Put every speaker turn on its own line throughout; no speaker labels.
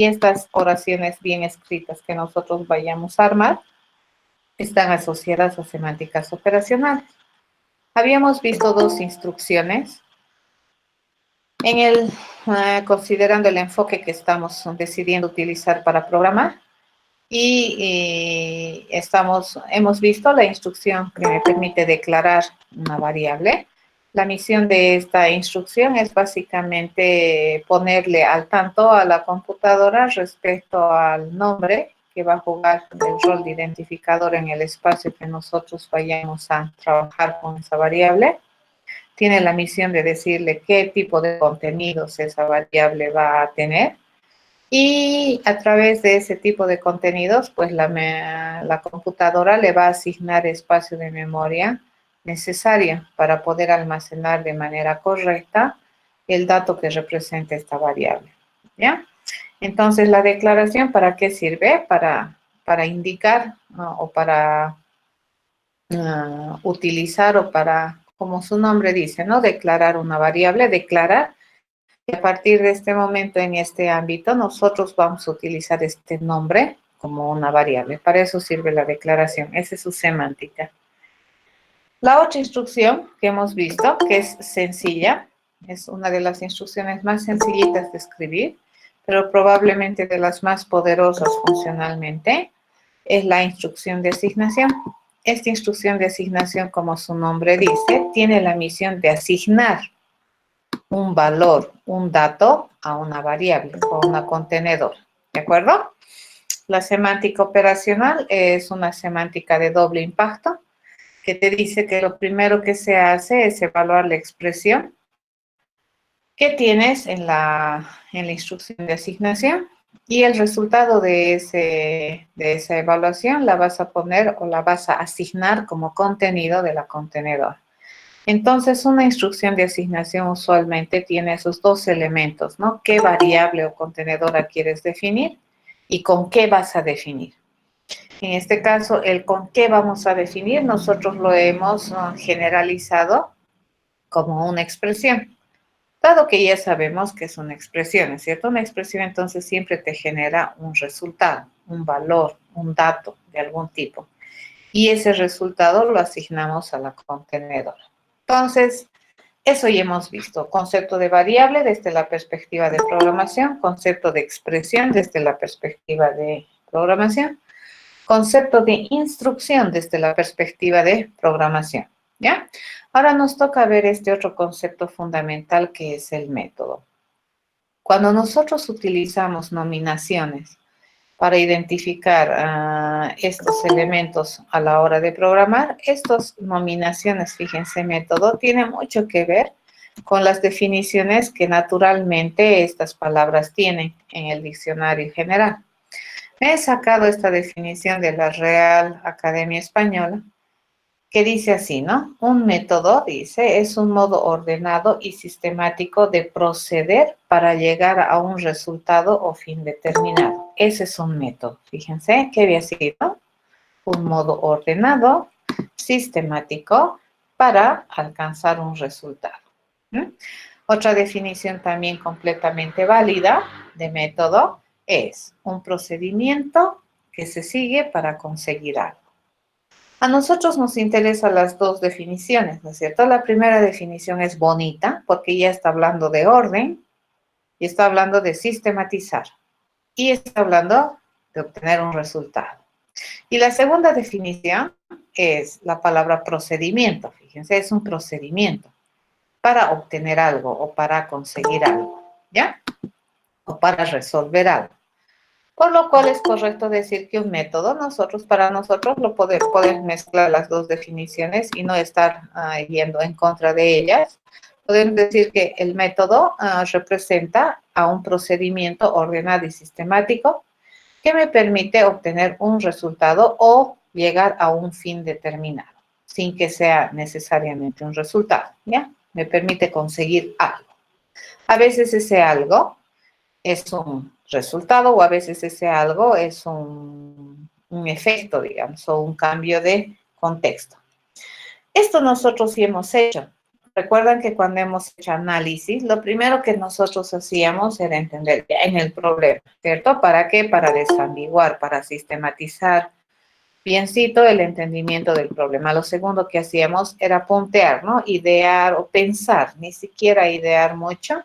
Y estas oraciones bien escritas que nosotros vayamos a armar están asociadas a semánticas operacionales. Habíamos visto dos instrucciones considerando el enfoque que estamos decidiendo utilizar para programar. Y hemos visto la instrucción que me permite declarar una variable. La misión de esta instrucción es básicamente ponerle al tanto a la computadora respecto al nombre que va a jugar el rol de identificador en el espacio que nosotros vayamos a trabajar con esa variable. Tiene la misión de decirle qué tipo de contenidos esa variable va a tener. Y a través de ese tipo de contenidos, pues la computadora le va a asignar espacio de memoria necesario para poder almacenar de manera correcta el dato que representa esta variable, ¿ya? Entonces, la declaración, ¿para qué sirve? Para indicar, ¿no? O para utilizar o para, como su nombre dice, ¿no? Declarar una variable, declarar. Y a partir de este momento, en este ámbito, nosotros vamos a utilizar este nombre como una variable. Para eso sirve la declaración. Esa es su semántica. La otra instrucción que hemos visto, que es sencilla, es una de las instrucciones más sencillitas de escribir, pero probablemente de las más poderosas funcionalmente, es la instrucción de asignación. Esta instrucción de asignación, como su nombre dice, tiene la misión de asignar un valor, un dato a una variable o a una contenedor, ¿de acuerdo? La semántica operacional es una semántica de doble impacto que te dice que lo primero que se hace es evaluar la expresión que tienes en la instrucción de asignación y el resultado de esa evaluación la vas a poner o la vas a asignar como contenido de la contenedora. Entonces, una instrucción de asignación usualmente tiene esos dos elementos, ¿no? ¿Qué variable o contenedora quieres definir y con qué vas a definir? En este caso, el con qué vamos a definir, nosotros lo hemos generalizado como una expresión, dado que ya sabemos que es una expresión, ¿es cierto? Una expresión entonces siempre te genera un resultado, un valor, un dato de algún tipo. Y ese resultado lo asignamos a la contenedora. Entonces, eso ya hemos visto. Concepto de variable desde la perspectiva de programación, concepto de expresión desde la perspectiva de programación, concepto de instrucción desde la perspectiva de programación, ¿ya? Ahora nos toca ver este otro concepto fundamental que es el método. Cuando nosotros utilizamos nominaciones para identificar estos elementos a la hora de programar, estas nominaciones, fíjense, método, tienen mucho que ver con las definiciones que naturalmente estas palabras tienen en el diccionario general. Me he sacado esta definición de la Real Academia Española, que dice así, ¿no? Un método, dice, es un modo ordenado y sistemático de proceder para llegar a un resultado o fin determinado. Ese es un método. Fíjense que había sido un modo ordenado, sistemático, para alcanzar un resultado. ¿Mm? Otra definición también completamente válida de método es un procedimiento que se sigue para conseguir algo. A nosotros nos interesan las dos definiciones, ¿no es cierto? La primera definición es bonita porque ya está hablando de orden y está hablando de sistematizar y está hablando de obtener un resultado. Y la segunda definición es la palabra procedimiento. Fíjense, es un procedimiento para obtener algo o para conseguir algo, ¿ya? O para resolver algo. Por lo cual es correcto decir que un método, para nosotros lo podemos mezclar las dos definiciones y no estar yendo en contra de ellas. Podemos decir que el método representa a un procedimiento ordenado y sistemático que me permite obtener un resultado o llegar a un fin determinado, sin que sea necesariamente un resultado, ¿ya? Me permite conseguir algo. A veces ese algo es un resultado o a veces ese algo es un efecto, digamos, o un cambio de contexto. Esto nosotros sí hemos hecho. Recuerdan que cuando hemos hecho análisis, lo primero que nosotros hacíamos era entender en el problema, ¿cierto? ¿Para qué? Para desambiguar, para sistematizar biencito el entendimiento del problema. Lo segundo que hacíamos era puntear, ¿no? Idear o pensar, ni siquiera idear mucho,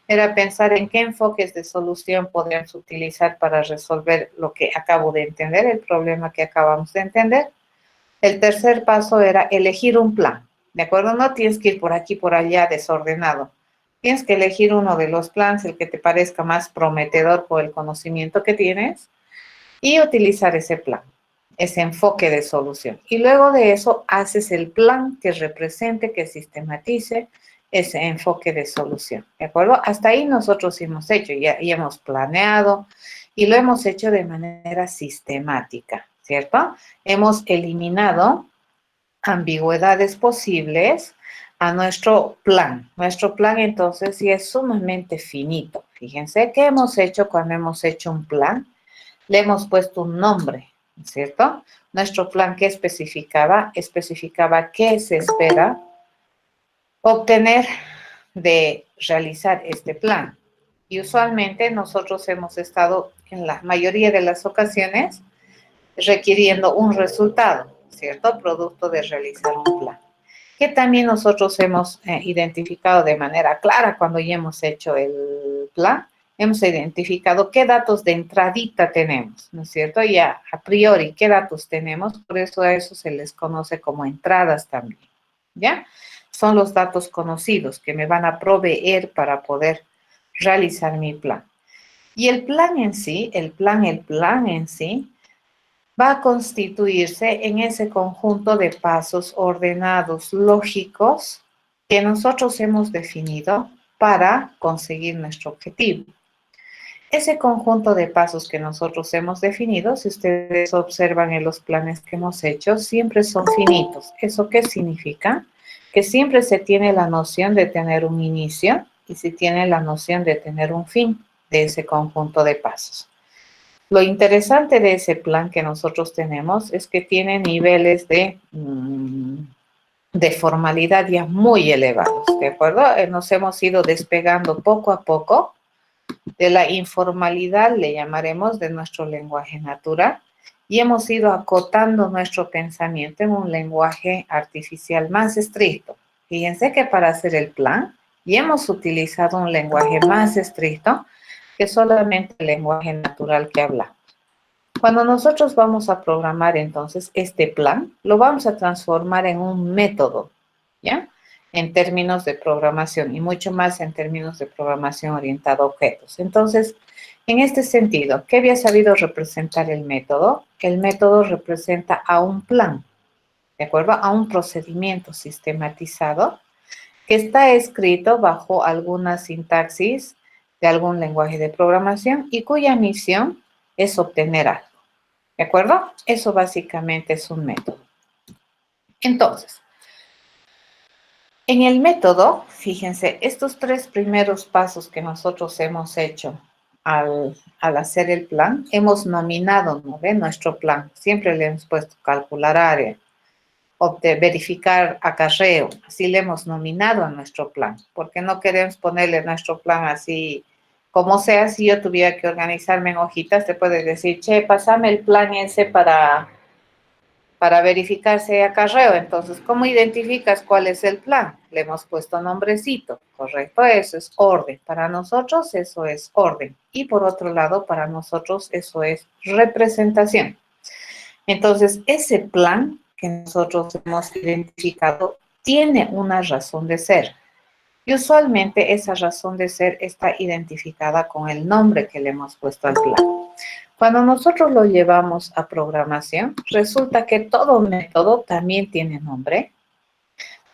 era pensar en qué enfoques de solución podríamos utilizar para resolver lo que acabo de entender, el problema que acabamos de entender. El tercer paso era elegir un plan, ¿de acuerdo? No tienes que ir por aquí, por allá, desordenado. Tienes que elegir uno de los planes, el que te parezca más prometedor por el conocimiento que tienes, y utilizar ese plan, ese enfoque de solución. Y luego de eso haces el plan que represente, que sistematice ese enfoque de solución, ¿de acuerdo? Hasta ahí nosotros hemos hecho, ya hemos planeado y lo hemos hecho de manera sistemática, ¿cierto? Hemos eliminado ambigüedades posibles a nuestro plan. Nuestro plan entonces sí es sumamente finito. Fíjense qué hemos hecho cuando hemos hecho un plan. Le hemos puesto un nombre, ¿cierto? Nuestro plan, ¿qué especificaba? Especificaba qué se espera obtener de realizar este plan. Y usualmente nosotros hemos estado en la mayoría de las ocasiones requiriendo un resultado, ¿cierto? Producto de realizar un plan. Que también nosotros hemos identificado de manera clara cuando ya hemos hecho el plan, hemos identificado qué datos de entradita tenemos, ¿no es cierto? Y a priori, qué datos tenemos, por eso a eso se les conoce como entradas también, ¿ya? Son los datos conocidos que me van a proveer para poder realizar mi plan. Y el plan en sí, el plan en sí, va a constituirse en ese conjunto de pasos ordenados, lógicos, que nosotros hemos definido para conseguir nuestro objetivo. Ese conjunto de pasos que nosotros hemos definido, si ustedes observan en los planes que hemos hecho, siempre son finitos. ¿Eso qué significa? Que siempre se tiene la noción de tener un inicio y se tiene la noción de tener un fin de ese conjunto de pasos. Lo interesante de ese plan que nosotros tenemos es que tiene niveles de formalidad ya muy elevados, ¿de acuerdo? Nos hemos ido despegando poco a poco de la informalidad, le llamaremos, de nuestro lenguaje natural, y hemos ido acotando nuestro pensamiento en un lenguaje artificial más estricto. Fíjense que para hacer el plan, ya hemos utilizado un lenguaje más estricto que solamente el lenguaje natural que hablamos. Cuando nosotros vamos a programar entonces este plan, lo vamos a transformar en un método, ¿ya? En términos de programación y mucho más en términos de programación orientada a objetos. Entonces, en este sentido, ¿qué había sabido representar el método? El método representa a un plan, ¿de acuerdo? A un procedimiento sistematizado que está escrito bajo alguna sintaxis de algún lenguaje de programación y cuya misión es obtener algo. ¿De acuerdo? Eso básicamente es un método. Entonces, en el método, fíjense, estos tres primeros pasos que nosotros hemos hecho al hacer el plan, hemos nominado, ¿no ve? Nuestro plan. Siempre le hemos puesto calcular área, verificar acarreo. Así le hemos nominado a nuestro plan, porque no queremos ponerle nuestro plan así como sea. Si yo tuviera que organizarme en hojitas, te puedes decir, che, pásame el plan ese para verificar si hay acarreo. Entonces, ¿cómo identificas cuál es el plan? Le hemos puesto nombrecito, correcto, eso es orden. Para nosotros eso es orden. Y por otro lado, para nosotros eso es representación. Entonces, ese plan que nosotros hemos identificado tiene una razón de ser. Y usualmente esa razón de ser está identificada con el nombre que le hemos puesto al plan. Cuando nosotros lo llevamos a programación, resulta que todo método también tiene nombre.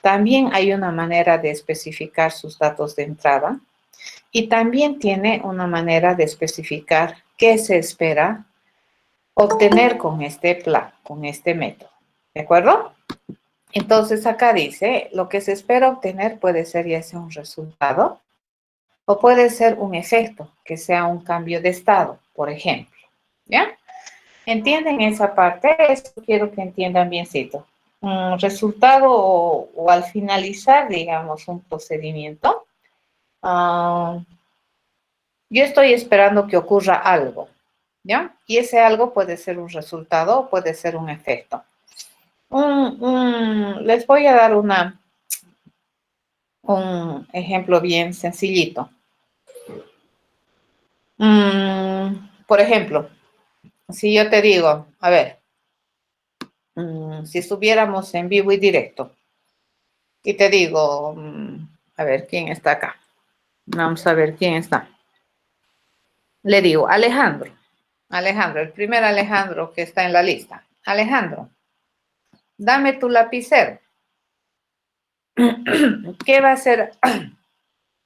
También hay una manera de especificar sus datos de entrada. Y también tiene una manera de especificar qué se espera obtener con este plan, con este método. ¿De acuerdo? Entonces acá dice, lo que se espera obtener puede ser ya sea un resultado o puede ser un efecto, que sea un cambio de estado, por ejemplo. ¿Ya? ¿Entienden esa parte? Eso quiero que entiendan biencito. resultado o al finalizar, digamos, un procedimiento, yo estoy esperando que ocurra algo, ¿ya? Y ese algo puede ser un resultado o puede ser un efecto. Les voy a dar un ejemplo bien sencillito. Por ejemplo, si yo te digo, a ver, si estuviéramos en vivo y directo, y te digo, a ver, ¿quién está acá? Vamos a ver quién está. Le digo, Alejandro. Alejandro, el primer Alejandro que está en la lista. Alejandro, dame tu lapicero. ¿Qué va a hacer?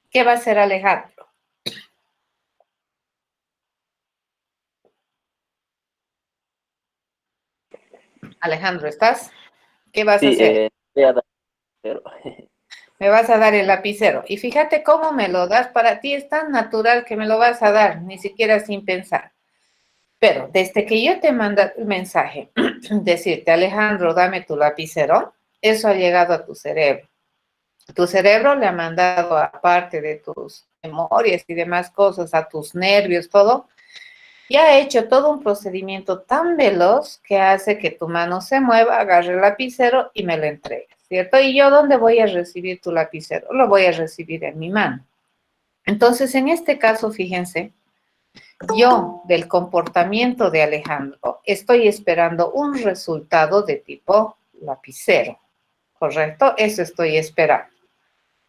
¿Qué va a hacer Alejandro? Alejandro, ¿estás? ¿Qué vas a
Sí,
hacer?
voy a dar cero.
Me vas a dar el lapicero. Y fíjate cómo me lo das. Para ti es tan natural que me lo vas a dar, ni siquiera sin pensar. Pero desde que yo te mando el mensaje, decirte, Alejandro, dame tu lapicero, eso ha llegado a tu cerebro. Tu cerebro le ha mandado, aparte de tus memorias y demás cosas, a tus nervios, todo, y ha hecho todo un procedimiento tan veloz que hace que tu mano se mueva, agarre el lapicero y me lo entregue, ¿cierto? ¿Y yo dónde voy a recibir tu lapicero? Lo voy a recibir en mi mano. Entonces, en este caso, fíjense, yo del comportamiento de Alejandro estoy esperando un resultado de tipo lapicero, ¿correcto? Eso estoy esperando.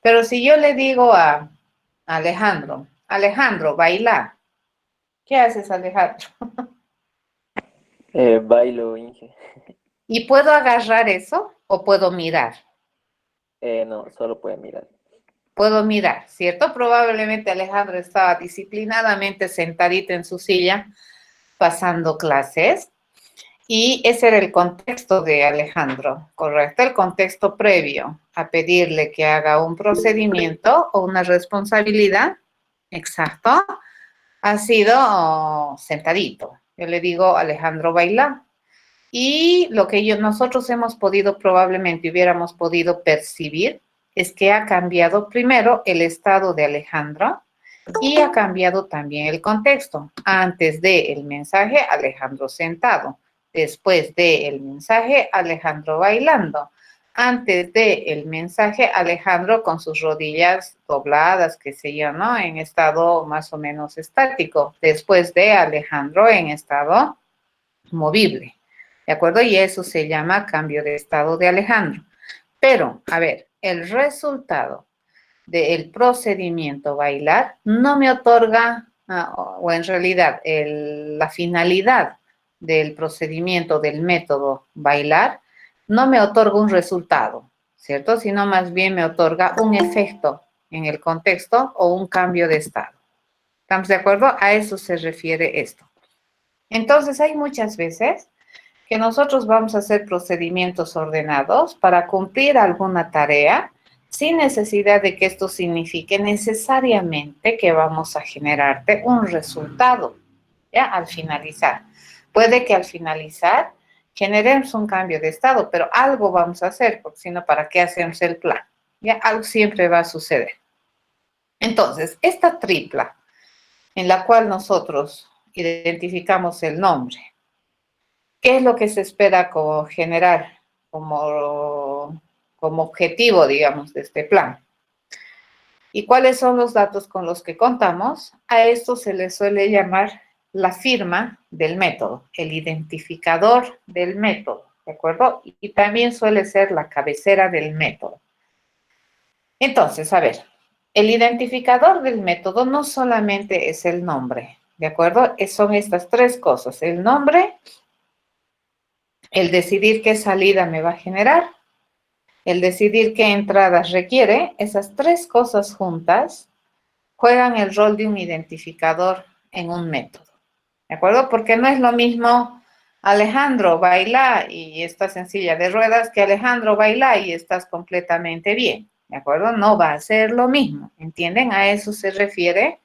Pero si yo le digo a Alejandro, Alejandro, baila, ¿qué haces, Alejandro?
Bailo, Inge.
¿Y puedo agarrar eso o puedo mirar?
No, solo puede mirar.
Puedo mirar, ¿cierto? Probablemente Alejandro estaba disciplinadamente sentadito en su silla pasando clases y ese era el contexto de Alejandro, ¿correcto? El contexto previo a pedirle que haga un procedimiento o una responsabilidad, exacto, ha sido sentadito. Yo le digo, Alejandro, baila. Y lo que nosotros hemos podido, probablemente hubiéramos podido percibir, es que ha cambiado primero el estado de Alejandro y ha cambiado también el contexto. Antes del mensaje, Alejandro sentado. Después del mensaje, Alejandro bailando. Antes del mensaje, Alejandro con sus rodillas dobladas, qué sé yo, ¿no? En estado más o menos estático. Después de Alejandro en estado movible. ¿De acuerdo? Y eso se llama cambio de estado de Alejandro. Pero, a ver, el resultado del procedimiento bailar no me otorga, o en realidad la finalidad del procedimiento del método bailar no me otorga un resultado, ¿cierto? Sino más bien me otorga un efecto en el contexto o un cambio de estado. ¿Estamos de acuerdo? A eso se refiere esto. Entonces, hay muchas veces que nosotros vamos a hacer procedimientos ordenados para cumplir alguna tarea sin necesidad de que esto signifique necesariamente que vamos a generarte un resultado, ¿ya? Al finalizar. Puede que al finalizar generemos un cambio de estado, pero algo vamos a hacer, porque si no, ¿para qué hacemos el plan? ¿Ya? Algo siempre va a suceder. Entonces, esta tripla en la cual nosotros identificamos el nombre, ¿qué es lo que se espera como generar como objetivo, digamos, de este plan? ¿Y cuáles son los datos con los que contamos? A esto se le suele llamar la firma del método, el identificador del método, ¿de acuerdo? Y también suele ser la cabecera del método. Entonces, a ver, el identificador del método no solamente es el nombre, ¿de acuerdo? Son estas tres cosas, el nombre, el decidir qué salida me va a generar, el decidir qué entradas requiere, esas tres cosas juntas juegan el rol de un identificador en un método, ¿de acuerdo? Porque no es lo mismo Alejandro baila y estás en silla de ruedas que Alejandro baila y estás completamente bien, ¿de acuerdo? No va a ser lo mismo, ¿entienden? A eso se refiere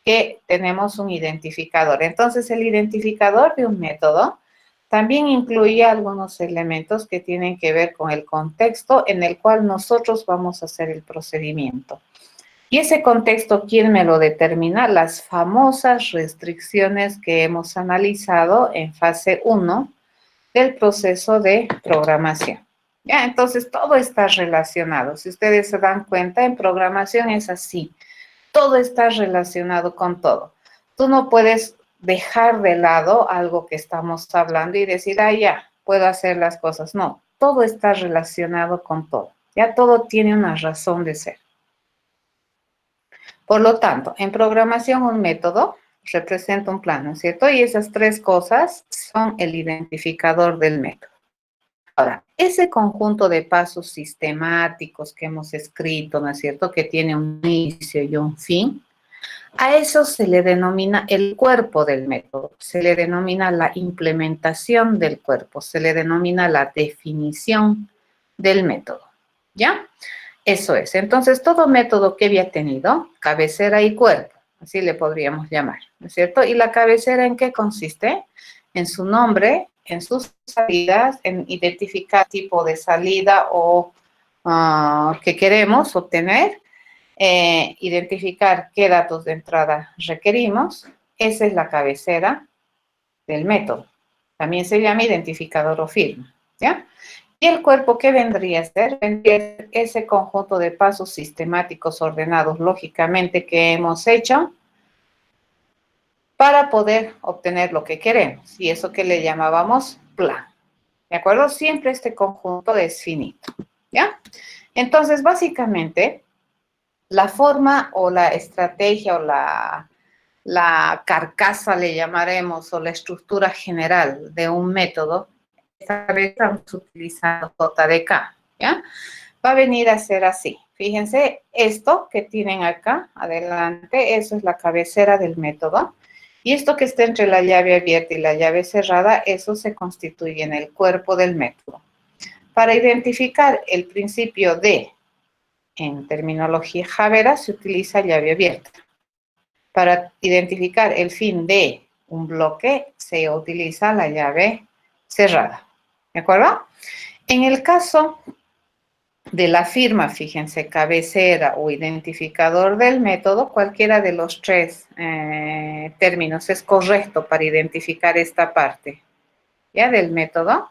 que tenemos un identificador. Entonces, el identificador de un método también incluye algunos elementos que tienen que ver con el contexto en el cual nosotros vamos a hacer el procedimiento. Y ese contexto, ¿quién me lo determina? Las famosas restricciones que hemos analizado en fase 1 del proceso de programación. Ya, entonces todo está relacionado. Si ustedes se dan cuenta, en programación es así. Todo está relacionado con todo. Tú no puedes dejar de lado algo que estamos hablando y decir, ah, ya, puedo hacer las cosas. No, todo está relacionado con todo. Ya todo tiene una razón de ser. Por lo tanto, en programación un método representa un plan, ¿no es cierto? Y esas tres cosas son el identificador del método. Ahora, ese conjunto de pasos sistemáticos que hemos escrito, ¿no es cierto? Que tiene un inicio y un fin, a eso se le denomina el cuerpo del método, se le denomina la implementación del cuerpo, se le denomina la definición del método, ¿ya? Eso es. Entonces, todo método que había tenido, cabecera y cuerpo, así le podríamos llamar, ¿no es cierto? ¿Y la cabecera en qué consiste? En su nombre, en sus salidas, en identificar tipo de salida o que queremos obtener, identificar qué datos de entrada requerimos. Esa es la cabecera del método. También se llama identificador o firma, ¿ya? Y el cuerpo, ¿qué vendría a ser? Vendría a ser ese conjunto de pasos sistemáticos ordenados lógicamente que hemos hecho para poder obtener lo que queremos. Y eso que le llamábamos plan. ¿De acuerdo? Siempre este conjunto es finito, ¿ya? Entonces, básicamente, la forma o la estrategia o la carcasa, le llamaremos, o la estructura general de un método, esta vez estamos utilizando JDK, ¿ya? Va a venir a ser así. Fíjense, esto que tienen acá, adelante, eso es la cabecera del método. Y esto que está entre la llave abierta y la llave cerrada, eso se constituye en el cuerpo del método. Para identificar el principio de, en terminología Javera, se utiliza llave abierta. Para identificar el fin de un bloque, se utiliza la llave cerrada. ¿De acuerdo? En el caso de la firma, fíjense, cabecera o identificador del método, cualquiera de los tres términos es correcto para identificar esta parte, ¿ya? Del método.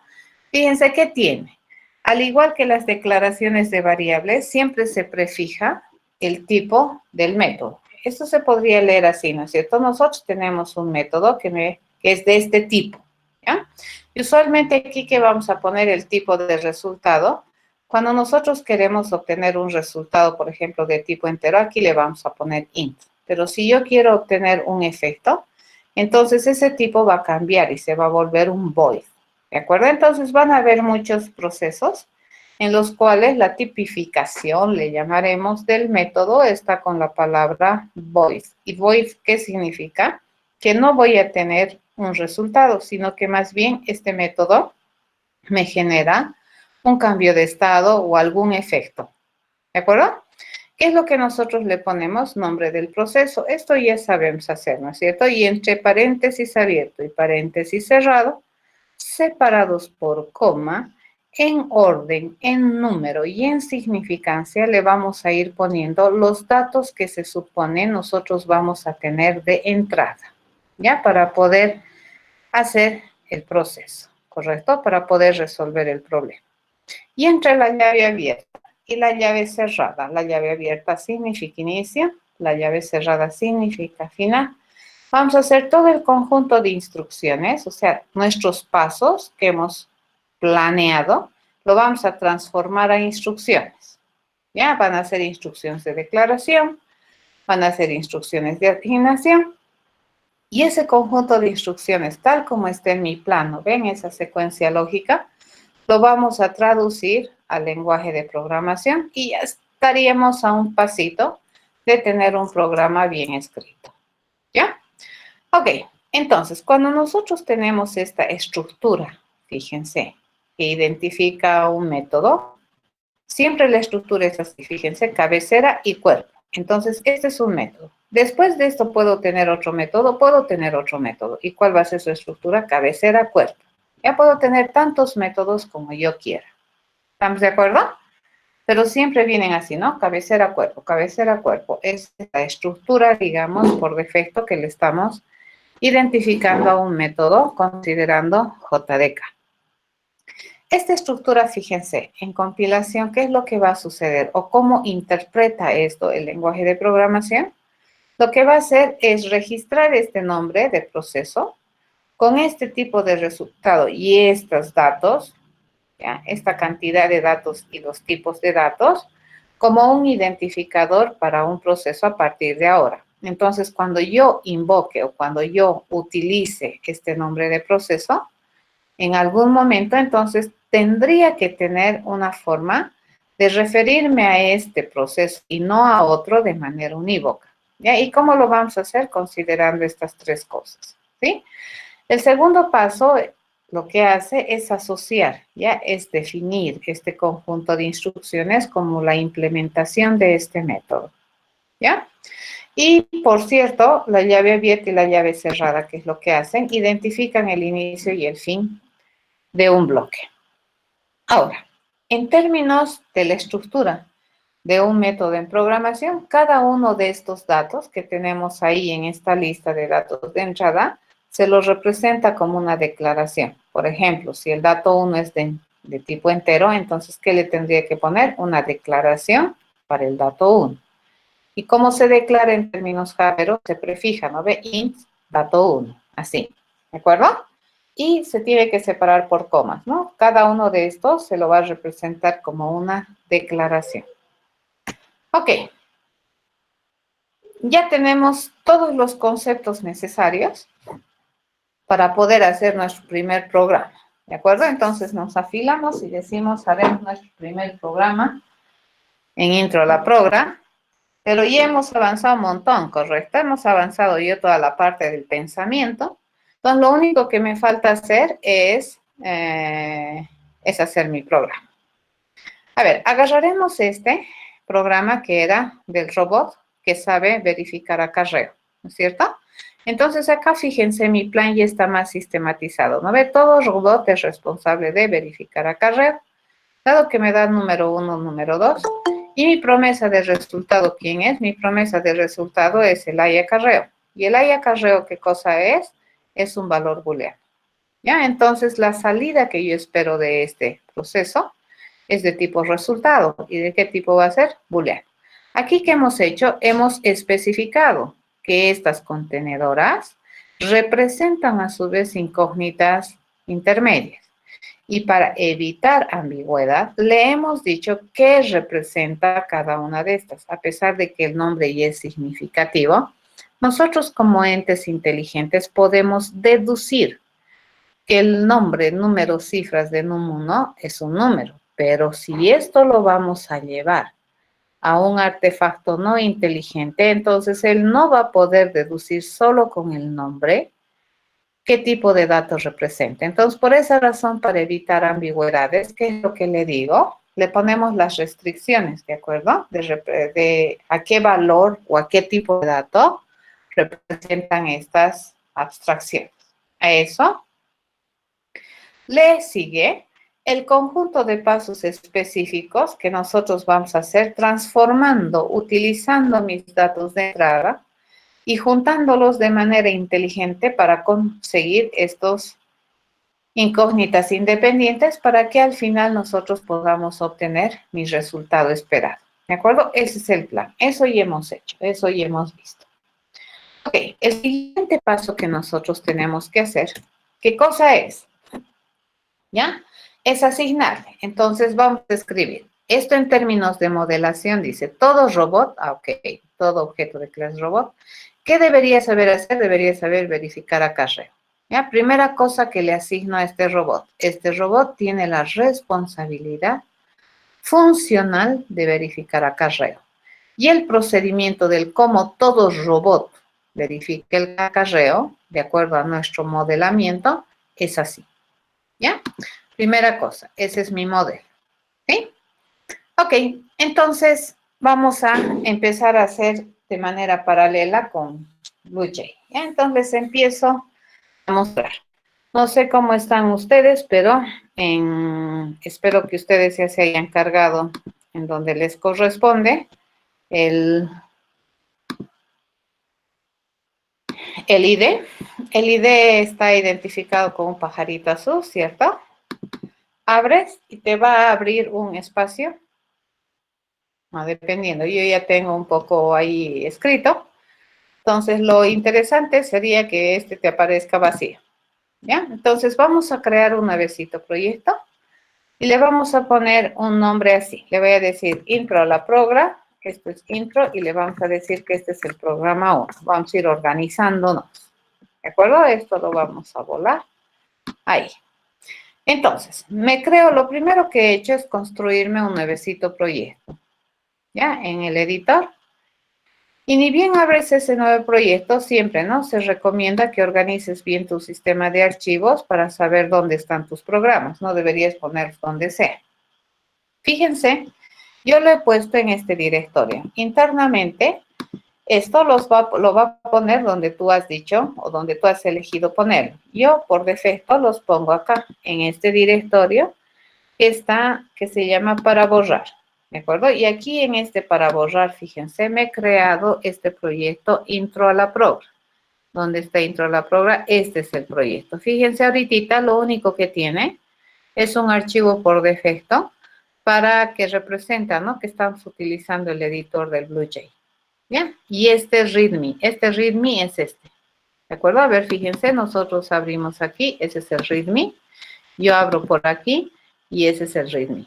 Fíjense qué tiene. Al igual que las declaraciones de variables, siempre se prefija el tipo del método. Esto se podría leer así, ¿no es cierto? Nosotros tenemos un método que es de este tipo, ¿ya? Y usualmente aquí que vamos a poner el tipo de resultado. Cuando nosotros queremos obtener un resultado, por ejemplo, de tipo entero, aquí le vamos a poner int. Pero si yo quiero obtener un efecto, entonces ese tipo va a cambiar y se va a volver un void. ¿De acuerdo? Entonces van a haber muchos procesos en los cuales la tipificación, le llamaremos, del método está con la palabra void. ¿Y void qué significa? Que no voy a tener un resultado, sino que más bien este método me genera un cambio de estado o algún efecto. ¿De acuerdo? ¿Qué es lo que nosotros le ponemos? Nombre del proceso. Esto ya sabemos hacer, ¿no es cierto? Y entre paréntesis abierto y paréntesis cerrado, separados por coma, en orden, en número y en significancia, le vamos a ir poniendo los datos que se supone nosotros vamos a tener de entrada, ¿ya? Para poder hacer el proceso, ¿correcto? Para poder resolver el problema. Y entre la llave abierta y la llave cerrada, la llave abierta significa inicio, la llave cerrada significa final. Vamos a hacer todo el conjunto de instrucciones, o sea, nuestros pasos que hemos planeado, lo vamos a transformar a instrucciones. ¿Ya? Van a ser instrucciones de declaración, van a ser instrucciones de asignación, y ese conjunto de instrucciones, tal como está en mi plano, ven esa secuencia lógica, lo vamos a traducir al lenguaje de programación y ya estaríamos a un pasito de tener un programa bien escrito. ¿Ya? Ok, entonces, cuando nosotros tenemos esta estructura, fíjense, que identifica un método, siempre la estructura es así, fíjense, cabecera y cuerpo. Entonces, este es un método. Después de esto, ¿puedo tener otro método? Puedo tener otro método. ¿Y cuál va a ser su estructura? Cabecera, cuerpo. Ya puedo tener tantos métodos como yo quiera. ¿Estamos de acuerdo? Pero siempre vienen así, ¿no? Cabecera, cuerpo, cabecera, cuerpo. Es la estructura, digamos, por defecto que le estamos identificando a un método considerando JDK. Esta estructura, fíjense, en compilación, ¿qué es lo que va a suceder? ¿O cómo interpreta esto el lenguaje de programación? Lo que va a hacer es registrar este nombre de proceso con este tipo de resultado y estos datos, ¿ya? Esta cantidad de datos y los tipos de datos, como un identificador para un proceso a partir de ahora. Entonces, cuando yo invoque o cuando yo utilice este nombre de proceso, en algún momento entonces tendría que tener una forma de referirme a este proceso y no a otro de manera unívoca. ¿Ya? ¿Y cómo lo vamos a hacer? Considerando estas tres cosas. ¿Sí? El segundo paso lo que hace es asociar, ¿ya? Es definir este conjunto de instrucciones como la implementación de este método. ¿Ya? Y, por cierto, la llave abierta y la llave cerrada, ¿qué es lo que hacen? Identifican el inicio y el fin de un bloque. Ahora, en términos de la estructura de un método en programación, cada uno de estos datos que tenemos ahí en esta lista de datos de entrada, se los representa como una declaración. Por ejemplo, si el dato 1 es de tipo entero, entonces, ¿qué le tendría que poner? Una declaración para el dato 1. ¿Y cómo se declara en términos Java? Se prefija, ¿no ve? Int dato 1, así, ¿de acuerdo? Y se tiene que separar por comas, ¿no? Cada uno de estos se lo va a representar como una declaración. Ok, ya tenemos todos los conceptos necesarios para poder hacer nuestro primer programa, ¿de acuerdo? Entonces nos afilamos y decimos, haremos nuestro primer programa en intro a la program, pero ya hemos avanzado un montón, ¿correcto? Hemos avanzado yo toda la parte del pensamiento. Entonces, lo único que me falta hacer es hacer mi programa. A ver, agarraremos este programa que era del robot que sabe verificar acarreo, ¿no es cierto? Entonces, acá fíjense, mi plan ya está más sistematizado, ¿no ve? Todo robot es responsable de verificar acarreo, dado que me da número 1, número 2, y mi promesa de resultado, ¿quién es? Mi promesa de resultado es el I acarreo. ¿Y el I acarreo qué cosa es? Es un valor booleano. ¿Ya? Entonces, la salida que yo espero de este proceso es de tipo resultado. ¿Y de qué tipo va a ser? Booleano. Aquí, ¿qué hemos hecho? Hemos especificado que estas contenedoras representan a su vez incógnitas intermedias. Y para evitar ambigüedad, le hemos dicho qué representa cada una de estas. A pesar de que el nombre ya es significativo, nosotros como entes inteligentes podemos deducir que el nombre, número, cifras de num1 es un número. Pero si esto lo vamos a llevar a un artefacto no inteligente, entonces él no va a poder deducir solo con el nombre qué tipo de datos representa. Entonces, por esa razón, para evitar ambigüedades, ¿qué es lo que le digo? Le ponemos las restricciones, ¿de acuerdo? De a qué valor o a qué tipo de dato representan estas abstracciones. A eso le sigue el conjunto de pasos específicos que nosotros vamos a hacer transformando, utilizando mis datos de entrada y juntándolos de manera inteligente para conseguir estos incógnitas independientes para que al final nosotros podamos obtener mi resultado esperado. ¿De acuerdo? Ese es el plan. Eso ya hemos hecho, eso ya hemos visto. Ok, el siguiente paso que nosotros tenemos que hacer, ¿qué cosa es? ¿Ya? Es asignarle. Entonces vamos a escribir. Esto en términos de modelación dice, todo robot, ok, todo objeto de clase robot, ¿qué debería saber hacer? Debería saber verificar acarreo. ¿Ya? Primera cosa que le asigno a este robot. Este robot tiene la responsabilidad funcional de verificar acarreo. Y el procedimiento del cómo todo robot verifica el acarreo, de acuerdo a nuestro modelamiento, es así. ¿Ya? Primera cosa, ese es mi modelo. ¿Sí? Ok, entonces vamos a empezar a hacer de manera paralela con BlueJ. ¿Ya? Entonces empiezo a mostrar. No sé cómo están ustedes, pero espero que ustedes ya se hayan cargado en donde les corresponde el ID. El ID está identificado con un pajarito azul, ¿cierto? Abres y te va a abrir un espacio. Dependiendo, yo ya tengo un poco ahí escrito. Entonces, lo interesante sería que este te aparezca vacío. ¿Ya? Entonces, vamos a crear un nuevecito proyecto y le vamos a poner un nombre así. Le voy a decir intro a la progra. Esto es intro y le vamos a decir que este es el programa 1. Vamos a ir organizándonos. ¿De acuerdo? Esto lo vamos a volar ahí. Entonces, lo primero que he hecho es construirme un nuevecito proyecto. ¿Ya? En el editor. Y ni bien abres ese nuevo proyecto, siempre, ¿no? Se recomienda que organices bien tu sistema de archivos para saber dónde están tus programas. No deberías ponerlos donde sea. Fíjense, yo lo he puesto en este directorio. Internamente, esto lo va a poner donde tú has dicho o donde tú has elegido ponerlo. Yo, por defecto, los pongo acá, en este directorio que se llama para borrar. ¿De acuerdo? Y aquí en este para borrar, fíjense, me he creado este proyecto Intro a la Progra. ¿Dónde está Intro a la Progra? Este es el proyecto. Fíjense, ahorita lo único que tiene es un archivo por defecto para que representa, ¿no? Que estamos utilizando el editor del BlueJ. ¿Ya? Y este es README. Este README es este. ¿De acuerdo? A ver, fíjense, nosotros abrimos aquí. Ese es el README. Yo abro por aquí y ese es el README.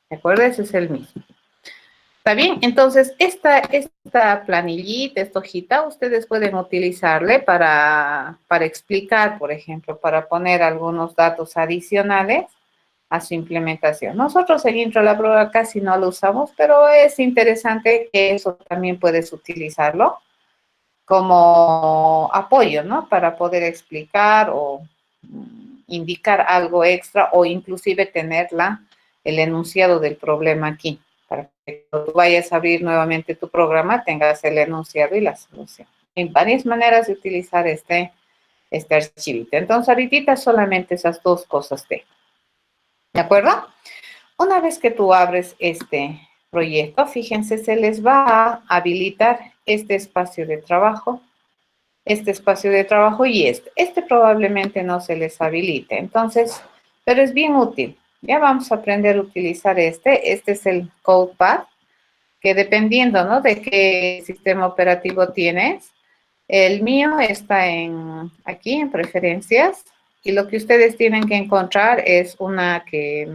¿De acuerdo? Ese es el mismo. ¿Está bien? Entonces, esta planillita, esta hojita, ustedes pueden utilizarle para explicar, por ejemplo, para poner algunos datos adicionales a su implementación. Nosotros en Intro a la Progra casi no lo usamos, pero es interesante que eso también puedes utilizarlo como apoyo, ¿no? Para poder explicar o indicar algo extra o inclusive tener el enunciado del problema aquí, para que cuando vayas a abrir nuevamente tu programa tengas el enunciado y la solución. Hay varias maneras de utilizar este archivito. Entonces, ahorita solamente esas dos cosas tengo. ¿De acuerdo? Una vez que tú abres este proyecto, fíjense, se les va a habilitar este espacio de trabajo y este. Este probablemente no se les habilite, entonces, pero es bien útil. Ya vamos a aprender a utilizar este. Este es el CodePad, que dependiendo, ¿no? De qué sistema operativo tienes. El mío está aquí en preferencias y lo que ustedes tienen que encontrar es una que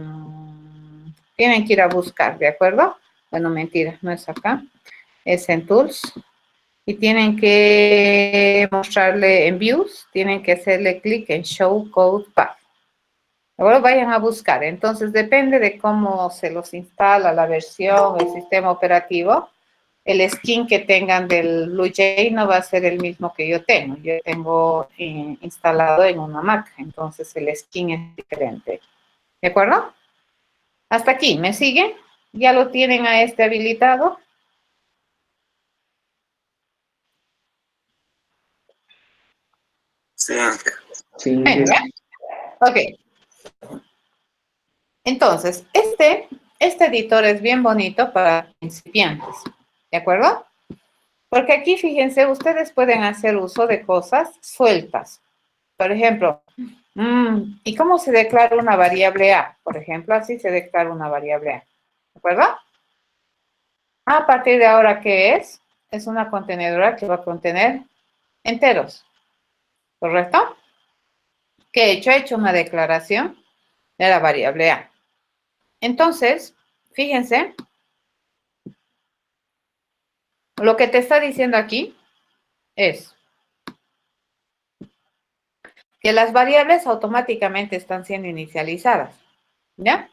tienen que ir a buscar, ¿de acuerdo? Bueno, mentira, no es acá, es en Tools. Y tienen que mostrarle en Views, tienen que hacerle clic en Show Code Path. Ahora vayan a buscar. Entonces, depende de cómo se los instala la versión, el sistema operativo. El skin que tengan del BlueJ no va a ser el mismo que yo tengo. Yo tengo instalado en una Mac, entonces el skin es diferente. ¿De acuerdo? Hasta aquí, ¿me siguen? ¿Ya lo tienen a este habilitado?
Sí, Ángel.
Sí. Venga. Ok. Entonces, este editor es bien bonito para principiantes. ¿De acuerdo? Porque aquí, fíjense, ustedes pueden hacer uso de cosas sueltas. Por ejemplo, ¿y cómo se declara una variable A? Por ejemplo, así se declara una variable A. ¿De acuerdo? A partir de ahora, ¿qué es? Es una contenedora que va a contener enteros. ¿Correcto? ¿Qué he hecho? He hecho una declaración de la variable A. Entonces, fíjense, lo que te está diciendo aquí es que las variables automáticamente están siendo inicializadas, ¿ya?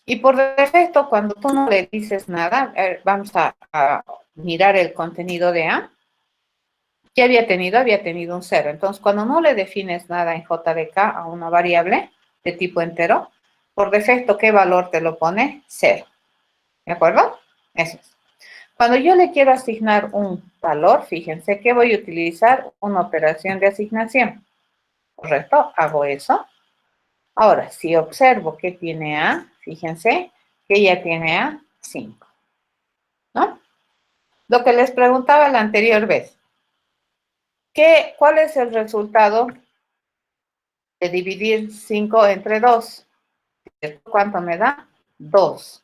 Y por defecto, cuando tú no le dices nada, vamos a mirar el contenido de A. ¿Qué había tenido? Había tenido un 0. Entonces, cuando no le defines nada en JDK a una variable de tipo entero, por defecto, ¿qué valor te lo pone? 0. ¿De acuerdo? Eso es. Cuando yo le quiero asignar un valor, fíjense que voy a utilizar una operación de asignación. ¿correcto? Hago eso. Ahora, si observo que tiene A, fíjense que ya tiene A 5, ¿no? Lo que les preguntaba la anterior vez, ¿cuál es el resultado de dividir 5 entre 2? ¿Cuánto me da? 2.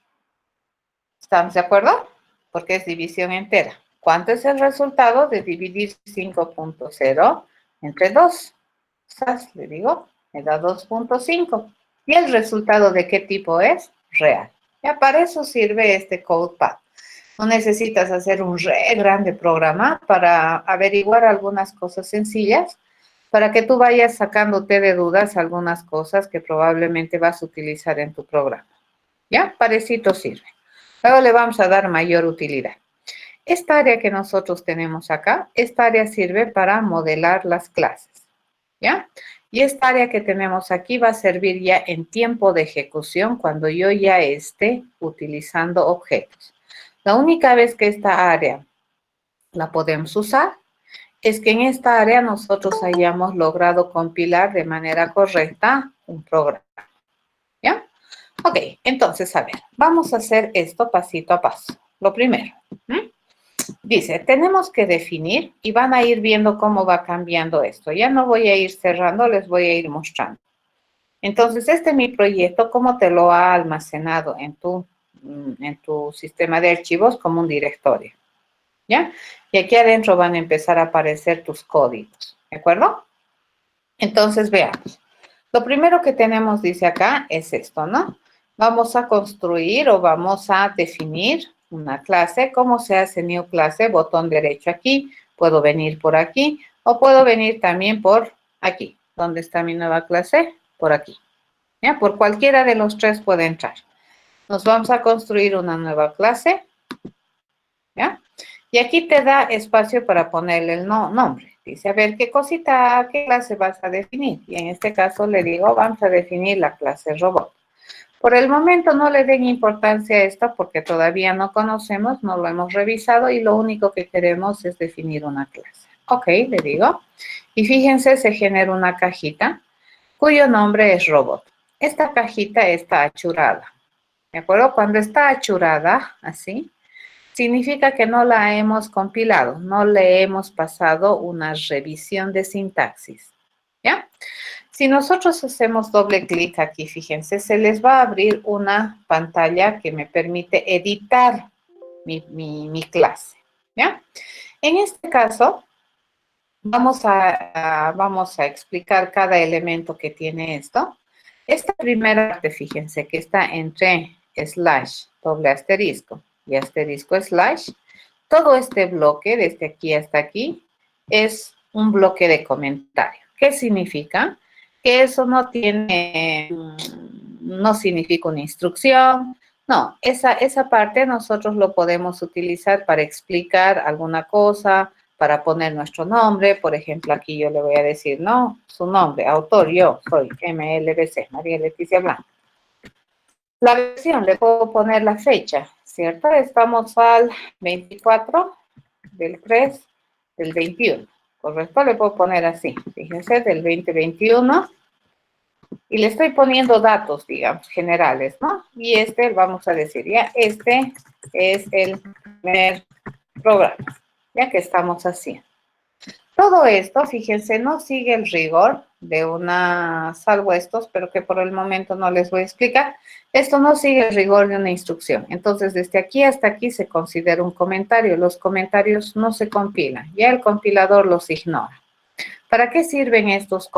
¿Estamos de acuerdo? Porque es división entera. ¿Cuánto es el resultado de dividir 5.0 entre 2? ¿Sabes? Le digo, me da 2.5. ¿Y el resultado de qué tipo es? Real. Ya para eso sirve este CodePad. No necesitas hacer un re grande programa para averiguar algunas cosas sencillas, para que tú vayas sacándote de dudas algunas cosas que probablemente vas a utilizar en tu programa. ¿Ya? Parecito sirve. Luego le vamos a dar mayor utilidad. Esta área que nosotros tenemos acá, esta área sirve para modelar las clases. ¿Ya? Y esta área que tenemos aquí va a servir ya en tiempo de ejecución cuando yo ya esté utilizando objetos. La única vez que esta área la podemos usar es que en esta área nosotros hayamos logrado compilar de manera correcta un programa. ¿Ya? Ok, entonces, a ver, vamos a hacer esto pasito a paso. Lo primero, dice, tenemos que definir y van a ir viendo cómo va cambiando esto. Ya no voy a ir cerrando, les voy a ir mostrando. Entonces, este es mi proyecto, cómo te lo ha almacenado en tu sistema de archivos como un directorio. ¿Ya? Y aquí adentro van a empezar a aparecer tus códigos. ¿De acuerdo? Entonces, veamos. Lo primero que tenemos, dice acá, es esto, ¿no? Vamos a construir o vamos a definir una clase. ¿Cómo se hace new clase? Botón derecho aquí. Puedo venir por aquí o puedo venir también por aquí. ¿Dónde está mi nueva clase? Por aquí. ¿Ya? Por cualquiera de los tres puede entrar. Nos vamos a construir una nueva clase. ¿Ya? Y aquí te da espacio para ponerle el nombre. Dice, a ver, ¿qué cosita, qué clase vas a definir? Y en este caso le digo, vamos a definir la clase robot. Por el momento no le den importancia a esto porque todavía no conocemos, no lo hemos revisado y lo único que queremos es definir una clase. Ok, le digo. Y fíjense, se genera una cajita cuyo nombre es robot. Esta cajita está achurada. ¿De acuerdo? Cuando está achurada, así, significa que no la hemos compilado, no le hemos pasado una revisión de sintaxis. ¿Ya? Si nosotros hacemos doble clic aquí, fíjense, se les va a abrir una pantalla que me permite editar mi clase. ¿Ya? En este caso, vamos a explicar cada elemento que tiene esto. Esta primera parte, fíjense, que está entre slash, doble asterisco y asterisco slash, todo este bloque, desde aquí hasta aquí, es un bloque de comentario. ¿Qué significa? Que eso no significa una instrucción. No, esa parte nosotros lo podemos utilizar para explicar alguna cosa, para poner nuestro nombre. Por ejemplo, aquí yo le voy a decir, no, su nombre, autor, yo soy MLBC, María Leticia Blanco. La versión, le puedo poner la fecha, ¿cierto? Estamos al 24 del 3 del 21, ¿correcto? Le puedo poner así, fíjense, del 2021. Y le estoy poniendo datos, digamos, generales, ¿no? Y vamos a decir, ya, este es el primer programa, ya que estamos haciendo. Todo esto, fíjense, no sigue el rigor de salvo estos, pero que por el momento no les voy a explicar. Esto no sigue el rigor de una instrucción. Entonces, desde aquí hasta aquí se considera un comentario. Los comentarios no se compilan, ya el compilador los ignora. ¿Para qué sirven estos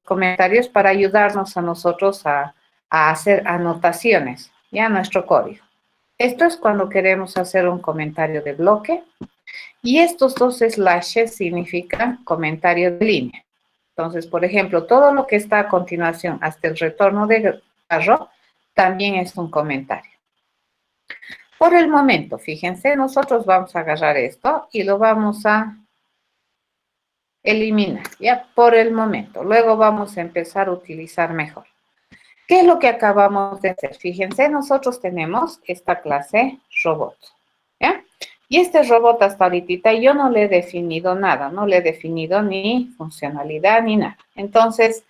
comentarios? Para ayudarnos a nosotros a hacer anotaciones, ya nuestro código. Esto es cuando queremos hacer un comentario de bloque. Y estos dos slashes significan comentario de línea. Entonces, por ejemplo, todo lo que está a continuación hasta el retorno de carro también es un comentario. Por el momento, fíjense, nosotros vamos a agarrar esto y lo vamos a eliminar, ya por el momento. Luego vamos a empezar a utilizar mejor. ¿Qué es lo que acabamos de hacer? Fíjense, nosotros tenemos esta clase robot, ¿ya? Y este robot hasta ahorita yo no le he definido nada, no le he definido ni funcionalidad ni nada. Entonces,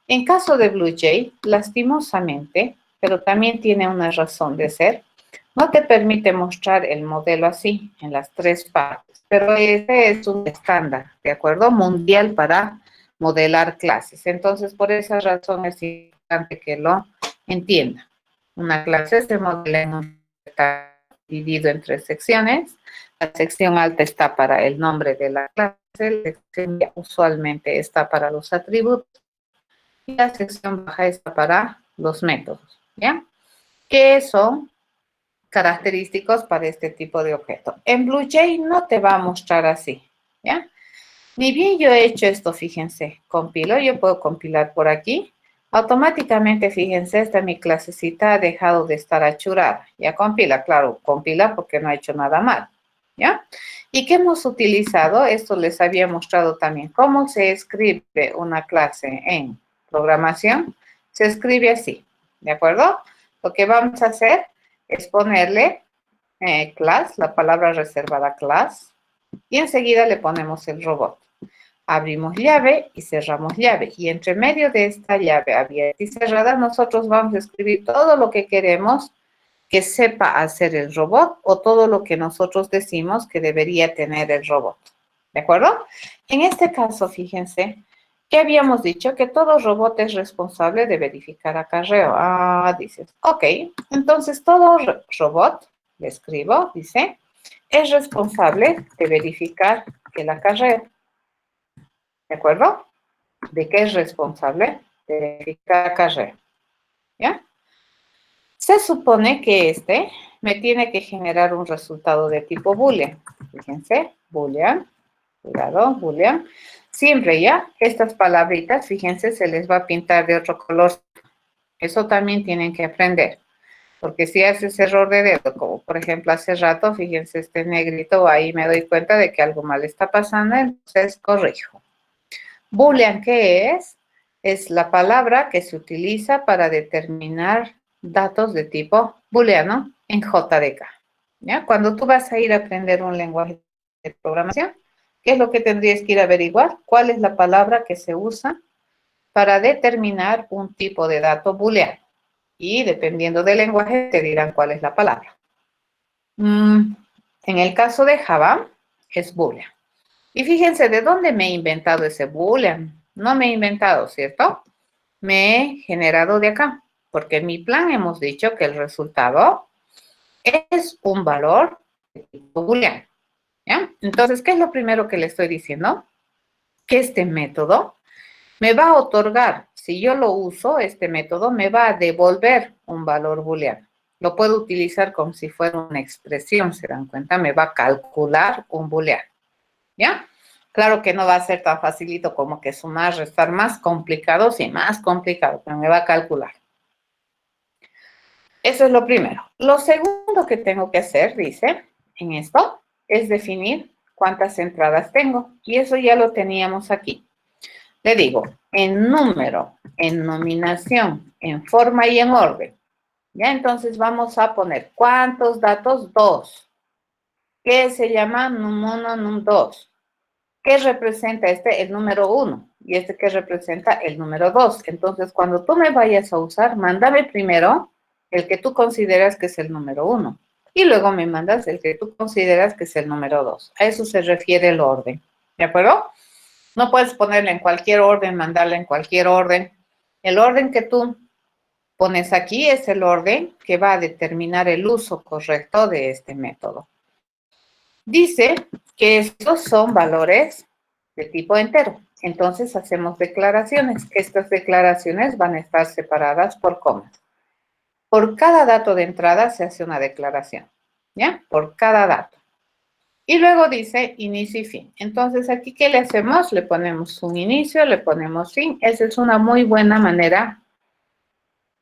en caso de BlueJ, lastimosamente, pero también tiene una razón de ser, no te permite mostrar el modelo así, en las tres partes, pero este es un estándar, ¿de acuerdo? Mundial para modelar clases. Entonces, por esa razón es importante que lo entienda. Una clase se modela en un está dividido en tres secciones. La sección alta está para el nombre de la clase, la sección media usualmente está para los atributos y la sección baja está para los métodos, ¿ya? ¿Qué son característicos para este tipo de objeto? En BlueJ no te va a mostrar así, ¿ya? Ni bien yo he hecho esto, fíjense, compilo, yo puedo compilar por aquí, automáticamente, fíjense, esta mi clasecita ha dejado de estar achurada, ya compila, claro, compila porque no ha hecho nada mal, ¿ya? ¿Y qué hemos utilizado? Esto les había mostrado también, cómo se escribe una clase en programación, se escribe así, ¿de acuerdo? Lo que vamos a hacer es ponerle class, la palabra reservada class, y enseguida le ponemos el robot. Abrimos llave y cerramos llave. Y entre medio de esta llave abierta y cerrada, nosotros vamos a escribir todo lo que queremos que sepa hacer el robot o todo lo que nosotros decimos que debería tener el robot. ¿De acuerdo? En este caso, fíjense, que habíamos dicho que todo robot es responsable de verificar acarreo. Ah, dices, ok, entonces todo robot, le escribo, dice, es responsable de verificar el acarreo. ¿De acuerdo? ¿De qué es responsable? De verificar acarreo. ¿Ya? Se supone que este me tiene que generar un resultado de tipo boolean. Fíjense, boolean, cuidado, boolean. Siempre ya, estas palabritas, fíjense, se les va a pintar de otro color. Eso también tienen que aprender. Porque si haces error de dedo, como por ejemplo hace rato, fíjense este negrito, ahí me doy cuenta de que algo mal está pasando, entonces corrijo. Boolean, ¿qué es? Es la palabra que se utiliza para determinar datos de tipo booleano en JDK. ¿Ya? Cuando tú vas a ir a aprender un lenguaje de programación, ¿qué es lo que tendrías que ir a averiguar? ¿Cuál es la palabra que se usa para determinar un tipo de dato booleano? Y dependiendo del lenguaje, te dirán cuál es la palabra. En el caso de Java, es boolean. Y fíjense, ¿de dónde me he inventado ese boolean? No me he inventado, ¿cierto? Me he generado de acá, porque en mi plan hemos dicho que el resultado es un valor de tipo boolean, ¿ya? Entonces, ¿qué es lo primero que le estoy diciendo? Que este método me va a otorgar, si yo lo uso, este método me va a devolver un valor booleano. Lo puedo utilizar como si fuera una expresión, ¿se dan cuenta? Me va a calcular un booleano, ¿ya? Claro que no va a ser tan facilito como que sumar, restar, más complicado, sí, más complicado, pero me va a calcular. Eso es lo primero. Lo segundo que tengo que hacer, dice, en esto, es definir cuántas entradas tengo. Y eso ya lo teníamos aquí. Le digo, en número, en nominación, en forma y en orden. Ya, entonces vamos a poner, ¿cuántos datos? 2. ¿Qué se llama? Num1, num2. ¿Qué representa este? El número 1. Y este que representa el número 2. Entonces, cuando tú me vayas a usar, mándame primero el que tú consideras que es el número 1. Y luego me mandas el que tú consideras que es el número 2. A eso se refiere el orden. ¿De acuerdo? No puedes ponerle en cualquier orden, mandarle en cualquier orden. El orden que tú pones aquí es el orden que va a determinar el uso correcto de este método. Dice que estos son valores de tipo entero. Entonces hacemos declaraciones. Estas declaraciones van a estar separadas por comas. Por cada dato de entrada se hace una declaración, ¿ya? Por cada dato. Y luego dice inicio y fin. Entonces, aquí, ¿qué le hacemos? Le ponemos un inicio, le ponemos fin. Esa es una muy buena manera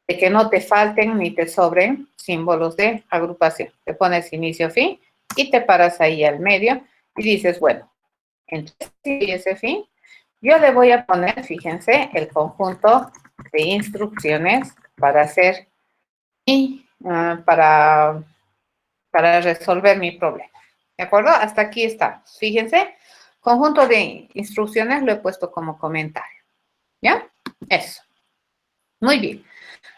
de que no te falten ni te sobren símbolos de agrupación. Te pones inicio, fin y te paras ahí al medio y dices, bueno, entre ese fin, yo le voy a poner, fíjense, el conjunto de instrucciones para hacer y para resolver mi problema. ¿De acuerdo? Hasta aquí estamos. Fíjense, conjunto de instrucciones lo he puesto como comentario. ¿Ya? Eso. Muy bien.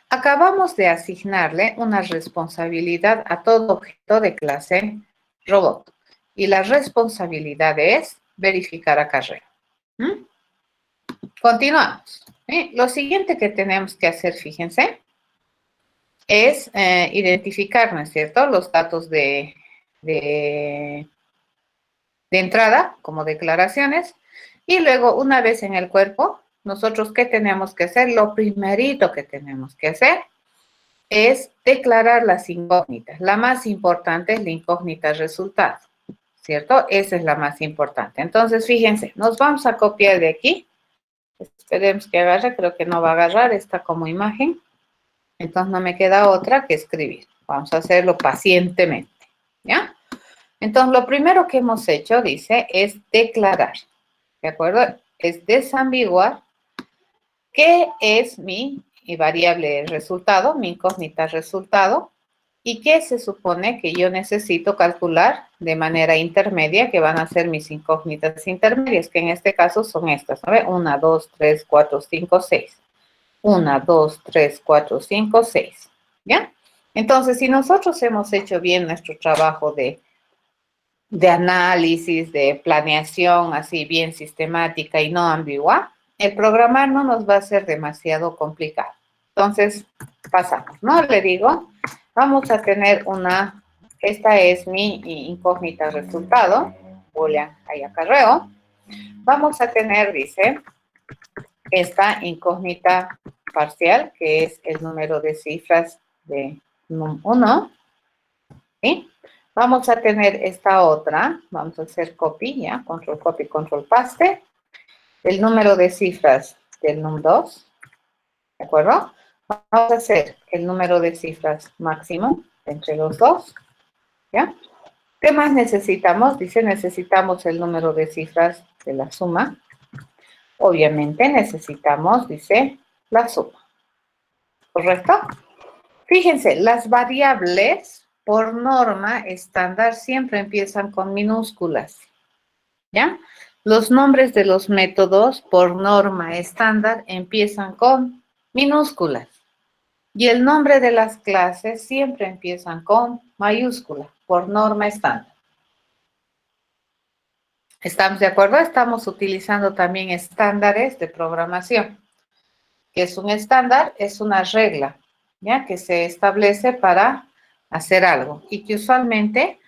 Acabamos de asignarle una responsabilidad a todo objeto de clase robot. Y la responsabilidad es verificar acarreo. ¿Mm? Continuamos. Lo siguiente que tenemos que hacer, fíjense, es identificar, ¿no es cierto?, los datos de entrada como declaraciones y luego una vez en el cuerpo, nosotros ¿qué tenemos que hacer? Lo primerito que tenemos que hacer es declarar las incógnitas. La más importante es la incógnita resultado, ¿cierto? Esa es la más importante. Entonces, fíjense, nos vamos a copiar de aquí. Esperemos que agarre, creo que no va a agarrar, está como imagen. Entonces no me queda otra que escribir. Vamos a hacerlo pacientemente, ¿ya? Entonces, lo primero que hemos hecho, dice, es declarar, ¿de acuerdo? Es desambiguar qué es mi variable resultado, mi incógnita resultado, y qué se supone que yo necesito calcular de manera intermedia, que van a ser mis incógnitas intermedias, que en este caso son estas, ¿no? 1, 2, 3, 4, 5, 6. 1, 2, 3, 4, 5, 6. ¿Ya? Entonces, si nosotros hemos hecho bien nuestro trabajo de análisis, de planeación, así bien sistemática y no ambigua, el programar no nos va a ser demasiado complicado. Entonces, pasamos, ¿no? Le digo, vamos a tener esta es mi incógnita resultado, boolean hay acarreo. Vamos a tener, dice, esta incógnita parcial, que es el número de cifras de num1, ¿sí? Vamos a tener esta otra, vamos a hacer copy, ¿ya? Control copy, control paste, el número de cifras del num2, ¿de acuerdo? Vamos a hacer el número de cifras máximo entre los dos, ¿ya? ¿Qué más necesitamos? Dice, necesitamos el número de cifras de la suma. Obviamente necesitamos, dice, la suma, ¿correcto? Fíjense, las variables por norma estándar siempre empiezan con minúsculas, ¿ya? Los nombres de los métodos por norma estándar empiezan con minúsculas. Y el nombre de las clases siempre empiezan con mayúscula, por norma estándar. ¿Estamos de acuerdo? Estamos utilizando también estándares de programación. ¿Qué es un estándar? Es una regla, ¿ya? Que se establece para hacer algo y que usualmente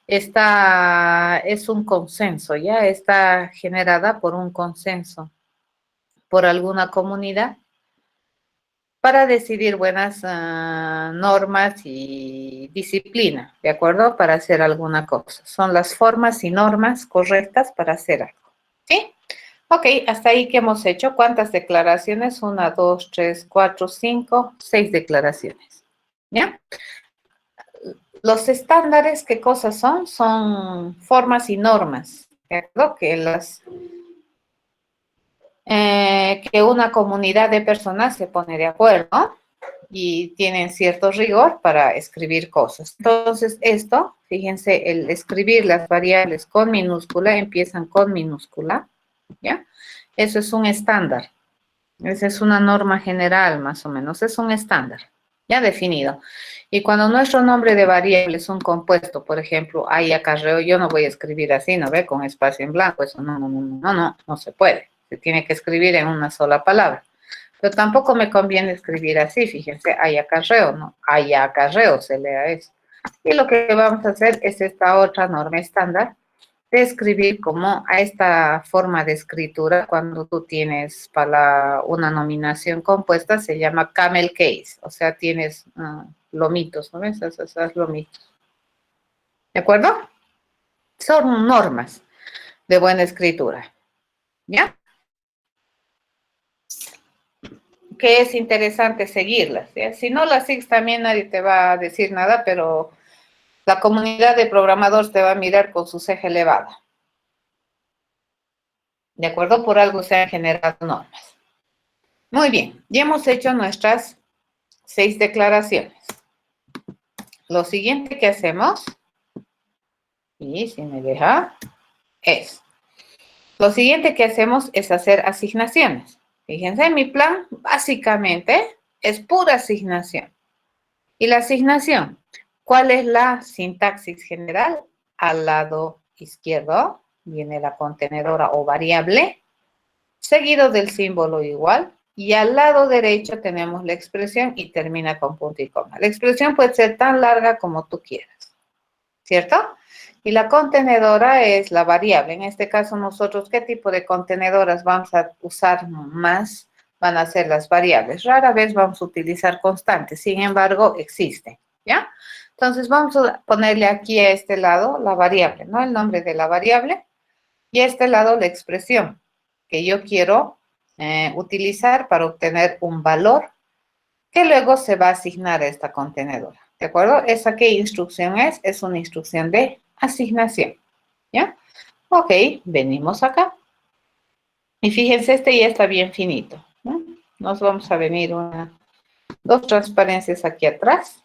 es un consenso, ¿ya? Está generada por un consenso, por alguna comunidad, para decidir buenas normas y disciplina, ¿de acuerdo? Para hacer alguna cosa. Son las formas y normas correctas para hacer algo, ¿sí? Ok, hasta ahí que hemos hecho. ¿Cuántas declaraciones? 1, 2, 3, 4, 5, 6 declaraciones, ¿ya? Los estándares, ¿qué cosas son? Son formas y normas, ¿de acuerdo? Que una comunidad de personas se pone de acuerdo y tienen cierto rigor para escribir cosas. Entonces, esto, fíjense, el escribir las variables con minúscula, empiezan con minúscula, ¿ya? Eso es un estándar. Esa es una norma general, más o menos. Es un estándar, ya definido. Y cuando nuestro nombre de variable es un compuesto, por ejemplo, hay acarreo, yo no voy a escribir así, ¿no ve? Con espacio en blanco, eso no se puede. Se tiene que escribir en una sola palabra. Pero tampoco me conviene escribir así, fíjense, hay acarreo, ¿no? Hay acarreo, se lea eso. Y lo que vamos a hacer es esta otra norma estándar de escribir como a esta forma de escritura, cuando tú tienes para una nominación compuesta, se llama camel case, o sea, tienes lomitos, ¿no ves? Esas lomitos. ¿De acuerdo? Son normas de buena escritura, ¿ya? Que es interesante seguirlas, ¿ya? Si no las sigues también nadie te va a decir nada, pero la comunidad de programadores te va a mirar con su ceja elevada. ¿De acuerdo? Por algo se han generado normas. Muy bien, ya hemos hecho nuestras 6 declaraciones. Lo siguiente que hacemos Y si me deja, es. Lo siguiente que hacemos es hacer asignaciones. Fíjense, mi plan básicamente es pura asignación. Y la asignación, ¿cuál es la sintaxis general? Al lado izquierdo viene la contenedora o variable, seguido del símbolo igual, y al lado derecho tenemos la expresión y termina con punto y coma. La expresión puede ser tan larga como tú quieras, ¿cierto? Y la contenedora es la variable. En este caso nosotros, ¿qué tipo de contenedoras vamos a usar más? Van a ser las variables. Rara vez vamos a utilizar constantes, sin embargo, existen, ¿ya? Entonces vamos a ponerle aquí a este lado la variable, ¿no? El nombre de la variable y a este lado la expresión que yo quiero utilizar para obtener un valor que luego se va a asignar a esta contenedora, ¿de acuerdo? ¿Esa qué instrucción es? Es una instrucción de asignación, ¿ya? Ok, venimos acá. Y fíjense, este ya está bien finito, ¿no? Nos vamos a venir dos transparencias aquí atrás,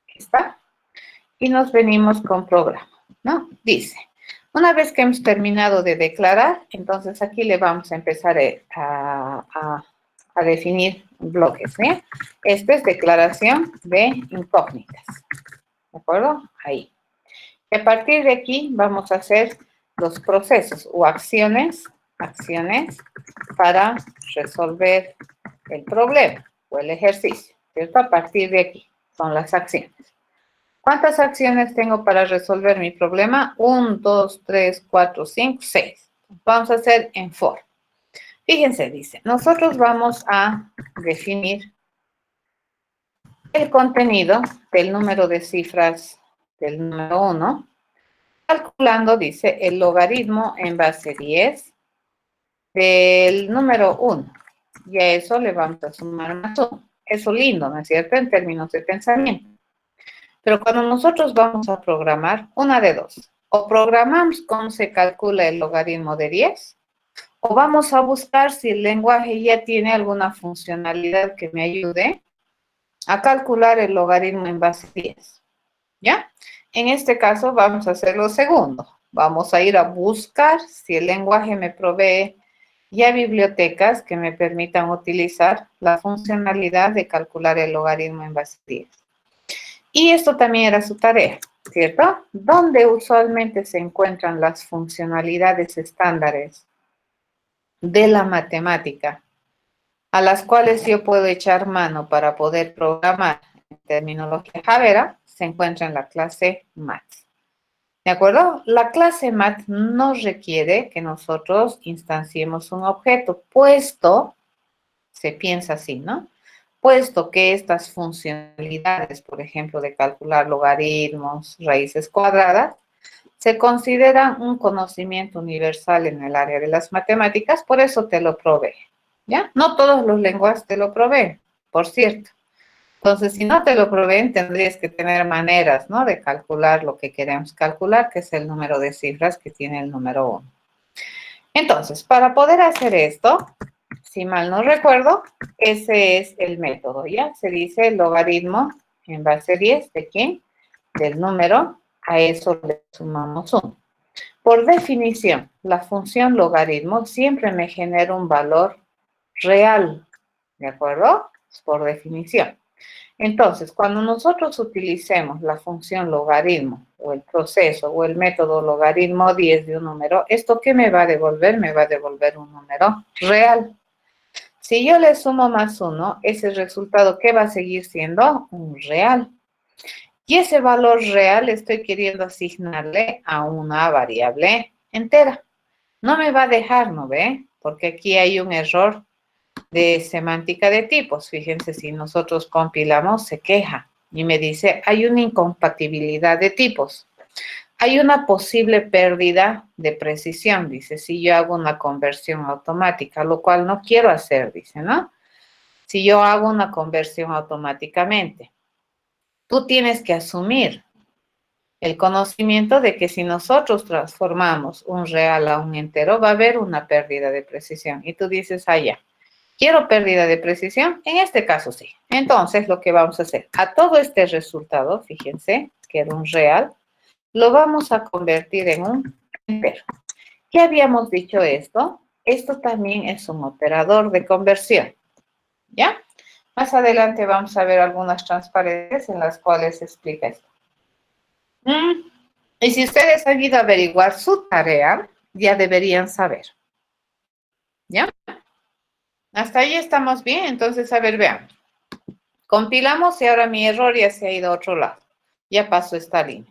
aquí está, y nos venimos con programa, ¿no? Dice, una vez que hemos terminado de declarar, entonces aquí le vamos a empezar a definir bloques, ¿bien? Esta es declaración de incógnitas, ¿de acuerdo? Ahí. Y a partir de aquí vamos a hacer los procesos o acciones para resolver el problema o el ejercicio, ¿cierto? A partir de aquí son las acciones. ¿Cuántas acciones tengo para resolver mi problema? 1, 2, 3, 4, 5, 6. Vamos a hacer en for. Fíjense, dice, nosotros vamos a definir el contenido del número de cifras del número 1, calculando, dice, el logaritmo en base 10 del número 1. Y a eso le vamos a sumar más 1. Eso lindo, ¿no es cierto? En términos de pensamiento. Pero cuando nosotros vamos a programar, una de dos. O programamos cómo se calcula el logaritmo de 10, o vamos a buscar si el lenguaje ya tiene alguna funcionalidad que me ayude a calcular el logaritmo en base 10. ¿Ya? En este caso vamos a hacer lo segundo. Vamos a ir a buscar si el lenguaje me provee ya bibliotecas que me permitan utilizar la funcionalidad de calcular el logaritmo en base 10. Y esto también era su tarea, ¿cierto? ¿Dónde usualmente se encuentran las funcionalidades estándares de la matemática a las cuales yo puedo echar mano para poder programar en terminología Javera? Se encuentra en la clase Math. ¿De acuerdo? La clase Math no requiere que nosotros instanciemos un objeto, puesto, se piensa así, ¿no? Puesto que estas funcionalidades, por ejemplo, de calcular logaritmos, raíces cuadradas, se consideran un conocimiento universal en el área de las matemáticas, por eso te lo provee, ¿ya? No todos los lenguajes te lo proveen, por cierto. Entonces, si no te lo proveen, tendrías que tener maneras, ¿no? De calcular lo que queremos calcular, que es el número de cifras que tiene el número 1. Entonces, para poder hacer esto, si mal no recuerdo, ese es el método, ¿ya? Se dice el logaritmo en base 10, ¿de quién? Del número, a eso le sumamos 1. Por definición, la función logaritmo siempre me genera un valor real, ¿de acuerdo? Por definición. Entonces, cuando nosotros utilicemos la función logaritmo o el proceso o el método logaritmo 10 de un número, ¿esto qué me va a devolver? Me va a devolver un número real. Si yo le sumo más 1, ese resultado, ¿qué va a seguir siendo? Un real. Y ese valor real estoy queriendo asignarle a una variable entera. No me va a dejar, ¿no ve? Porque aquí hay un error de semántica de tipos. Fíjense, si nosotros compilamos, se queja y me dice, hay una incompatibilidad de tipos. Hay una posible pérdida de precisión, dice, si yo hago una conversión automática, lo cual no quiero hacer, dice, ¿no? Si yo hago una conversión automáticamente, tú tienes que asumir el conocimiento de que si nosotros transformamos un real a un entero, va a haber una pérdida de precisión. Y tú dices, ah, ya, ¿quiero pérdida de precisión? En este caso sí. Entonces, lo que vamos a hacer, a todo este resultado, fíjense, que era un real, lo vamos a convertir en un entero. ¿Qué habíamos dicho esto? Esto también es un operador de conversión, ¿ya? Más adelante vamos a ver algunas transparencias en las cuales se explica esto. Y si ustedes han ido a averiguar su tarea, ya deberían saber, ¿ya? Hasta ahí estamos bien, entonces, a ver, vean. Compilamos y ahora mi error ya se ha ido a otro lado. Ya pasó esta línea.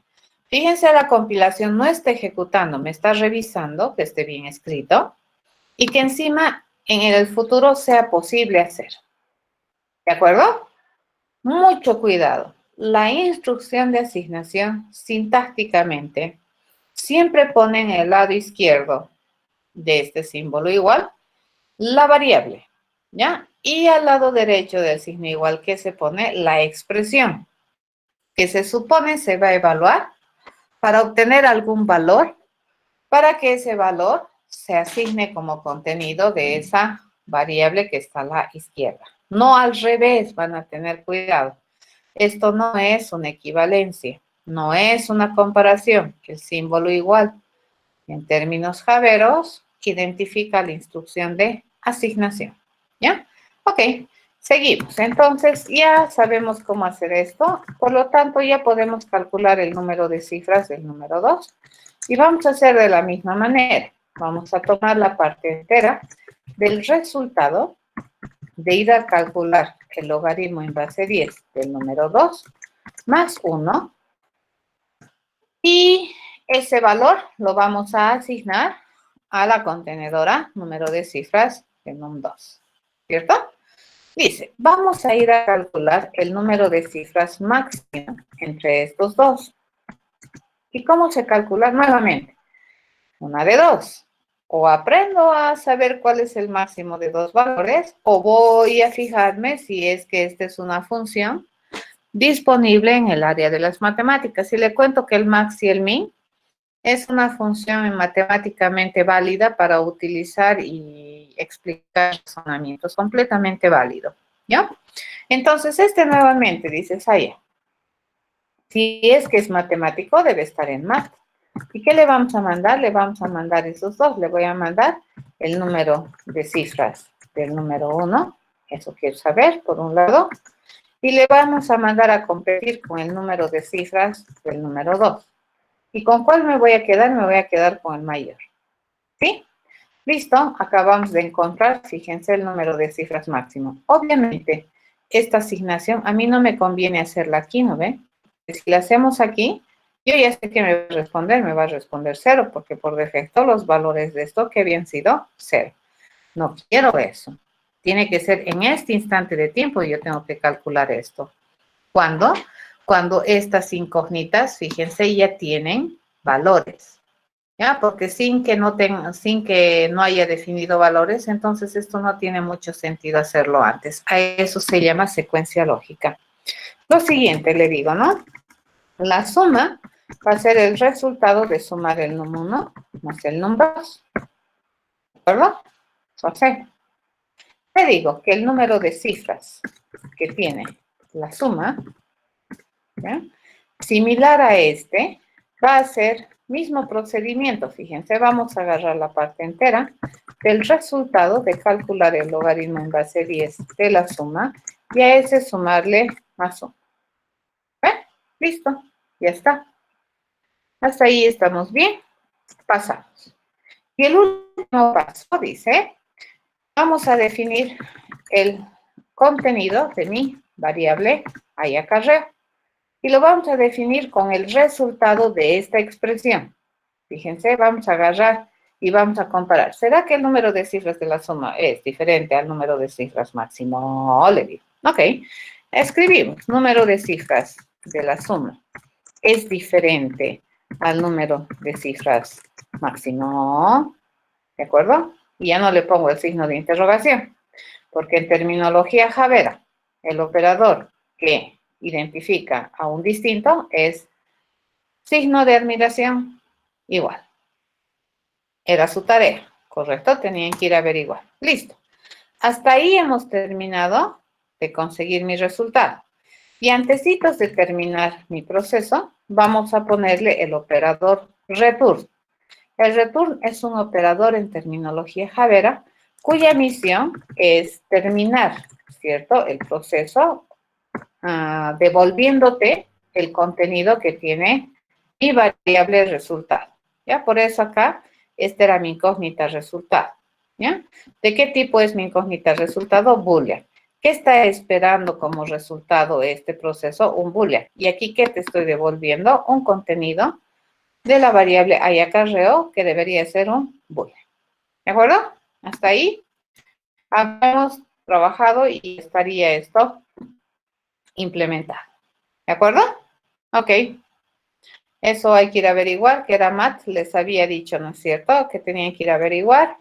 Fíjense, la compilación no está ejecutando, me está revisando que esté bien escrito y que encima en el futuro sea posible hacer. ¿De acuerdo? Mucho cuidado. La instrucción de asignación sintácticamente siempre pone en el lado izquierdo de este símbolo igual la variable, ¿ya? Y al lado derecho del signo igual que se pone la expresión, que se supone se va a evaluar para obtener algún valor, para que ese valor se asigne como contenido de esa variable que está a la izquierda. No al revés, van a tener cuidado. Esto no es una equivalencia, no es una comparación. El símbolo igual, en términos javeros, identifica la instrucción de asignación. ¿Ya? Ok, seguimos. Entonces, ya sabemos cómo hacer esto. Por lo tanto, ya podemos calcular el número de cifras del número 2. Y vamos a hacer de la misma manera. Vamos a tomar la parte entera del resultado de ir a calcular el logaritmo en base 10 del número 2 más 1. Y ese valor lo vamos a asignar a la contenedora número de cifras de num2, ¿cierto? Dice, vamos a ir a calcular el número de cifras máximo entre estos dos. ¿Y cómo se calcula? Nuevamente, una de dos. O aprendo a saber cuál es el máximo de dos valores, o voy a fijarme si es que esta es una función disponible en el área de las matemáticas. Y le cuento que el max y el min es una función matemáticamente válida para utilizar y explicar razonamientos, completamente válido, ¿ya? Entonces, nuevamente, dice Saya, si es que es matemático, debe estar en math. ¿Y qué le vamos a mandar? Le vamos a mandar esos dos. Le voy a mandar el número de cifras del número 1, eso quiero saber, por un lado, y le vamos a mandar a competir con el número de cifras del número 2. ¿Y con cuál me voy a quedar? Me voy a quedar con el mayor. ¿Sí? Listo, acabamos de encontrar, fíjense, el número de cifras máximo. Obviamente, esta asignación a mí no me conviene hacerla aquí, ¿no ven? Si la hacemos aquí, yo ya sé que me va a responder 0, porque por defecto los valores de esto que habían sido 0. No quiero eso. Tiene que ser en este instante de tiempo y yo tengo que calcular esto. ¿Cuándo? Cuando estas incógnitas, fíjense, ya tienen valores. ¿Ya? Porque sin que no haya definido valores, entonces esto no tiene mucho sentido hacerlo antes. A eso se llama secuencia lógica. Lo siguiente le digo, ¿no? La suma va a ser el resultado de sumar el num1 más el num2. ¿De acuerdo? Entonces, le digo que el número de cifras que tiene la suma, ¿ya?, similar a este, va a ser mismo procedimiento. Fíjense, vamos a agarrar la parte entera del resultado de calcular el logaritmo en base 10 de la suma y a ese sumarle más 1. ¿Ven? Listo, ya está. Hasta ahí estamos bien. Pasamos. Y el último paso dice, vamos a definir el contenido de mi variable y acarreo. Y lo vamos a definir con el resultado de esta expresión. Fíjense, vamos a agarrar y vamos a comparar. ¿Será que el número de cifras de la suma es diferente al número de cifras máximo? Le digo. Ok, escribimos. Número de cifras de la suma es diferente al número de cifras máximo. ¿De acuerdo? Y ya no le pongo el signo de interrogación, porque en terminología javera, el operador que identifica a un distinto es signo de admiración igual. Era su tarea, ¿correcto? Tenían que ir a averiguar. Listo. Hasta ahí hemos terminado de conseguir mi resultado. Y antecitos de terminar mi proceso, vamos a ponerle el operador return. El return es un operador en terminología Javera cuya misión es terminar, ¿cierto?, el proceso devolviéndote el contenido que tiene mi variable resultado. ¿Ya? Por eso acá, esta era mi incógnita resultado. ¿Ya? ¿De qué tipo es mi incógnita resultado? Boolean. ¿Qué está esperando como resultado este proceso? Un boolean. Y aquí, ¿qué te estoy devolviendo? Un contenido de la variable ayacarreo, que debería ser un boolean. ¿De acuerdo? Hasta ahí habíamos trabajado y estaría esto implementado. ¿De acuerdo? Ok. Eso hay que ir a averiguar, que era Matt, les había dicho, ¿no es cierto?, que tenían que ir a averiguar.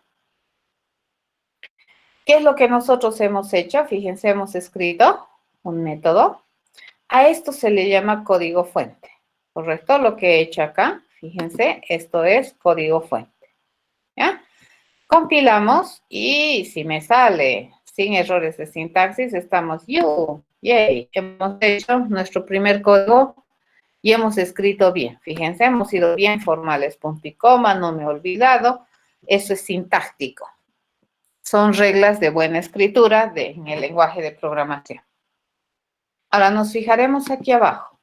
¿Qué es lo que nosotros hemos hecho? Fíjense, hemos escrito un método. A esto se le llama código fuente, ¿correcto? Lo que he hecho acá, fíjense, esto es código fuente. ¿Ya? Compilamos y si me sale sin errores de sintaxis, estamos yay, hemos hecho nuestro primer código y hemos escrito bien. Fíjense, hemos sido bien formales, punto y coma, no me he olvidado. Eso es sintáctico. Son reglas de buena escritura en el lenguaje de programación. Ahora nos fijaremos aquí abajo.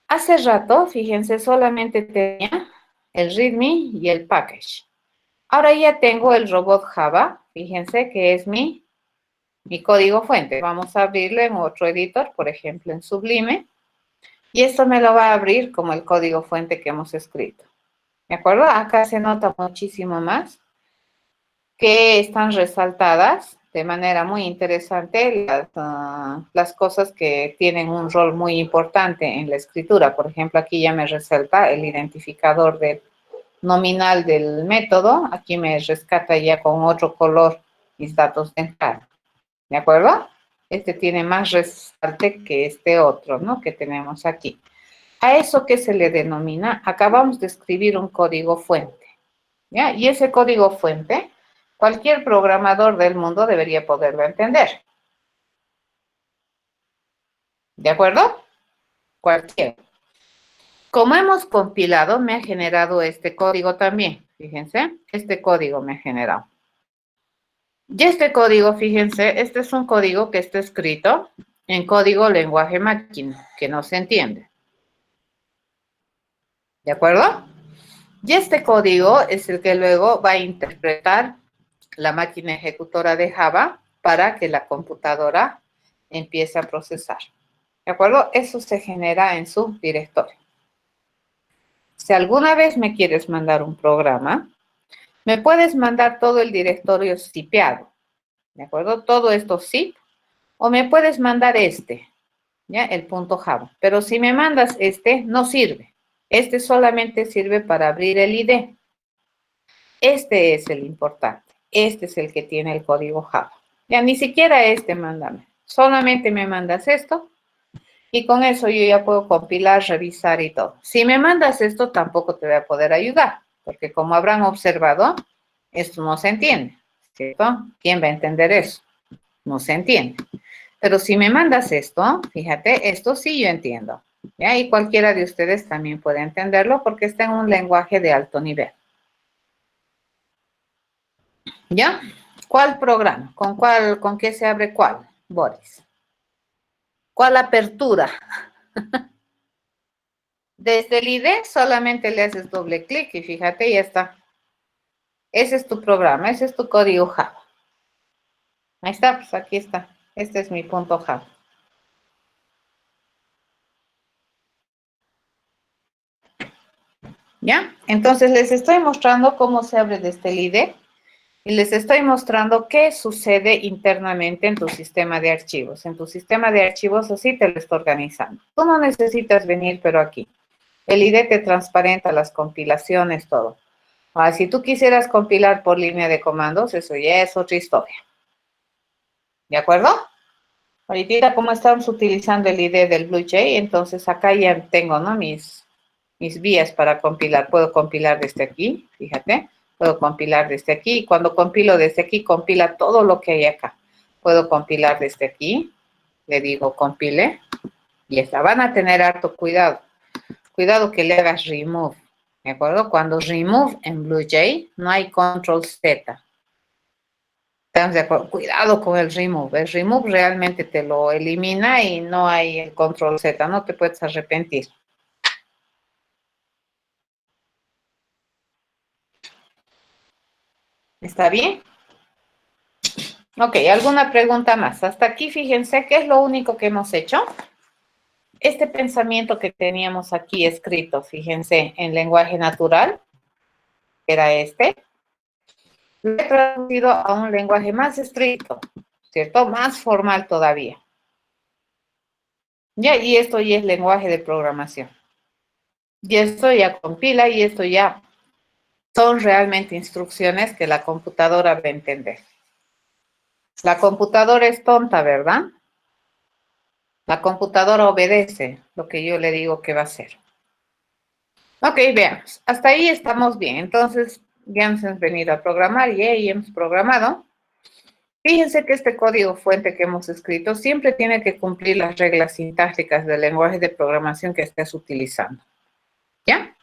Hace rato, fíjense, solamente tenía el readme y el package. Ahora ya tengo el robot Java, fíjense que es mi código fuente. Vamos a abrirlo en otro editor, por ejemplo en Sublime, y esto me lo va a abrir como el código fuente que hemos escrito. ¿De acuerdo? Acá se nota muchísimo más que están resaltadas de manera muy interesante las cosas que tienen un rol muy importante en la escritura. Por ejemplo, aquí ya me resalta el identificador del nominal del método. Aquí me rescata ya con otro color mis datos de entrada. ¿De acuerdo? Este tiene más resalte que este otro, ¿no?, que tenemos aquí. ¿A eso qué se le denomina? Acabamos de escribir un código fuente. ¿Ya? Y ese código fuente, cualquier programador del mundo debería poderlo entender. ¿De acuerdo? Cualquiera. Como hemos compilado, me ha generado este código también. Fíjense, este código me ha generado. Y este código, fíjense, este es un código que está escrito en código lenguaje máquina, que no se entiende. ¿De acuerdo? Y este código es el que luego va a interpretar la máquina ejecutora de Java para que la computadora empiece a procesar. ¿De acuerdo? Eso se genera en su directorio. Si alguna vez me quieres mandar un programa, me puedes mandar todo el directorio zipeado. ¿De acuerdo? Todo esto zip. O me puedes mandar este, ¿ya? El punto Java. Pero si me mandas este, no sirve. Este solamente sirve para abrir el ID. Este es el importante. Este es el que tiene el código Java. Ya ni siquiera este mándame. Solamente me mandas esto y con eso yo ya puedo compilar, revisar y todo. Si me mandas esto, tampoco te voy a poder ayudar, porque como habrán observado, esto no se entiende, ¿cierto? ¿Quién va a entender eso? No se entiende. Pero si me mandas esto, fíjate, esto sí yo entiendo. ¿Ya? Y cualquiera de ustedes también puede entenderlo porque está en un lenguaje de alto nivel. ¿Ya? ¿Cuál programa? ¿Con qué se abre cuál, Boris? ¿Cuál apertura? Desde el ID solamente le haces doble clic y fíjate, ya está. Ese es tu programa, ese es tu código Java. Ahí está, pues aquí está. Este es mi punto Java. ¿Ya? Entonces les estoy mostrando cómo se abre desde el ID y les estoy mostrando qué sucede internamente en tu sistema de archivos. En tu sistema de archivos así te lo estoy organizando. Tú no necesitas venir, pero aquí. El ID te transparenta las compilaciones, todo. Ahora, si tú quisieras compilar por línea de comandos, eso ya es otra historia. ¿De acuerdo? Ahorita, como estamos utilizando el ID del BlueJ, entonces acá ya tengo, ¿no?, mis vías para compilar. Puedo compilar desde aquí, fíjate. Puedo compilar desde aquí. Y cuando compilo desde aquí, compila todo lo que hay acá. Puedo compilar desde aquí. Le digo compile. Y esta. Van a tener harto cuidado. cuidado que le hagas remove, ¿de acuerdo? Cuando remove en BlueJ no hay control Z. ¿Estamos de acuerdo? Cuidado con el remove. El remove realmente te lo elimina y no hay el control Z, no te puedes arrepentir. ¿Está bien? Ok, ¿alguna pregunta más? Hasta aquí, fíjense, ¿qué es lo único que hemos hecho? Este pensamiento que teníamos aquí escrito, fíjense, en lenguaje natural, era este, lo he traducido a un lenguaje más estricto, ¿cierto? Más formal todavía. Ya, y esto ya es lenguaje de programación. Y esto ya compila y esto ya son realmente instrucciones que la computadora va a entender. La computadora es tonta, ¿verdad? La computadora obedece lo que yo le digo que va a hacer. Ok, veamos. Hasta ahí estamos bien. Entonces, ya hemos venido a programar y ahí hemos programado. Fíjense que este código fuente que hemos escrito siempre tiene que cumplir las reglas sintácticas del lenguaje de programación que estés utilizando. ¿Ya?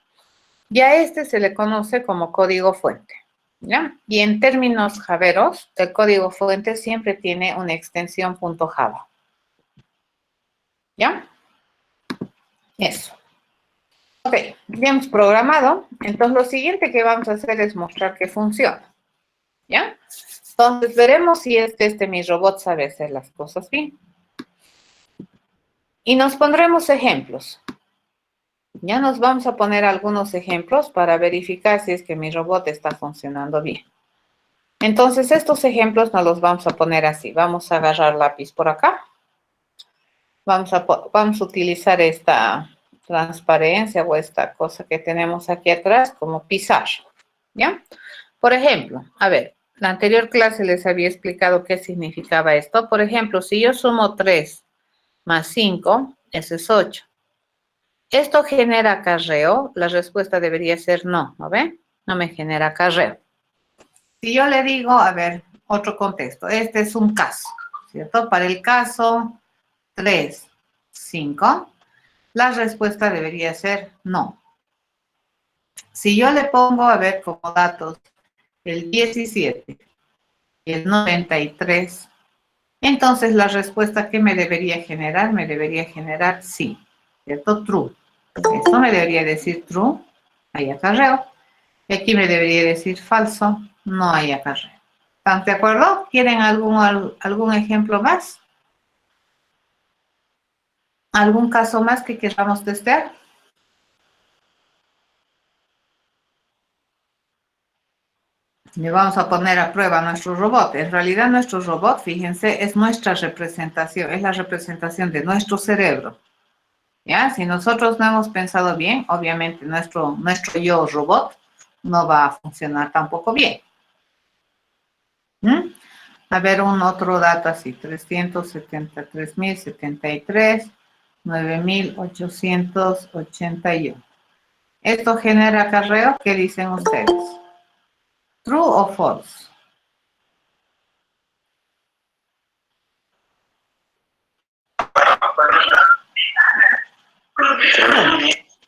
Y a este se le conoce como código fuente. ¿Ya? Y en términos javeros, el código fuente siempre tiene una extensión .java. ¿Ya? Eso. Ok, ya hemos programado. Entonces, lo siguiente que vamos a hacer es mostrar que funciona. ¿Ya? Entonces, veremos si mi robot sabe hacer las cosas bien. Y nos pondremos ejemplos. Ya nos vamos a poner algunos ejemplos para verificar si es que mi robot está funcionando bien. Entonces, estos ejemplos nos los vamos a poner así. Vamos a agarrar lápiz por acá. Vamos a utilizar esta transparencia o esta cosa que tenemos aquí atrás como pizarra. ¿Ya? Por ejemplo, a ver, la anterior clase les había explicado qué significaba esto. Por ejemplo, si yo sumo 3 más 5, eso es 8. ¿Esto genera acarreo? La respuesta debería ser no, ¿no ven? No me genera acarreo. Si yo le digo, a ver, otro contexto. Este es un caso, ¿cierto? Para el caso 3, 5, la respuesta debería ser no. Si yo le pongo, a ver, como datos, el 17 y el 93, entonces la respuesta que me debería generar sí, ¿cierto? True. Esto me debería decir true, hay acarreo. Y aquí me debería decir falso, no hay acarreo. ¿Están de acuerdo? ¿Quieren algún ejemplo más? ¿Algún caso más que queramos testear? Le vamos a poner a prueba nuestro robot. En realidad nuestro robot, fíjense, es nuestra representación, es la representación de nuestro cerebro. ¿Ya? Si nosotros no hemos pensado bien, obviamente nuestro yo robot no va a funcionar tampoco bien. ¿Mm? A ver, un otro dato así, 373.073, 9.881. ¿Esto genera acarreo? ¿Qué dicen ustedes? ¿True o false?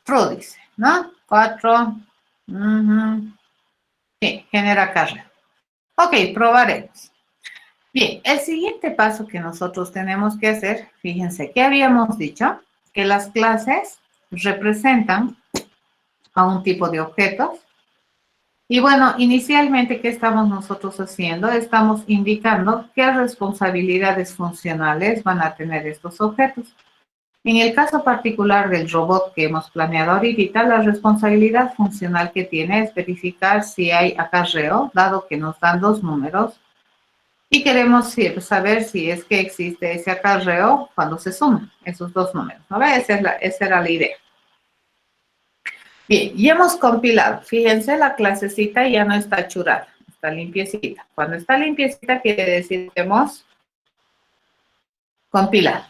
True dice, ¿no? 4. Sí, genera acarreo. Ok, probaremos. Bien, el siguiente paso que nosotros tenemos que hacer, fíjense que habíamos dicho que las clases representan a un tipo de objetos. Y bueno, inicialmente, ¿qué estamos nosotros haciendo? Estamos indicando qué responsabilidades funcionales van a tener estos objetos. En el caso particular del robot que hemos planeado ahorita, la responsabilidad funcional que tiene es verificar si hay acarreo, dado que nos dan dos números, y queremos saber si es que existe ese acarreo cuando se suman esos dos números, ¿no ve? Esa era la idea. Bien, y hemos compilado. Fíjense, la clasecita ya no está churada, está limpiecita. Cuando está limpiecita quiere decir que hemos compilado.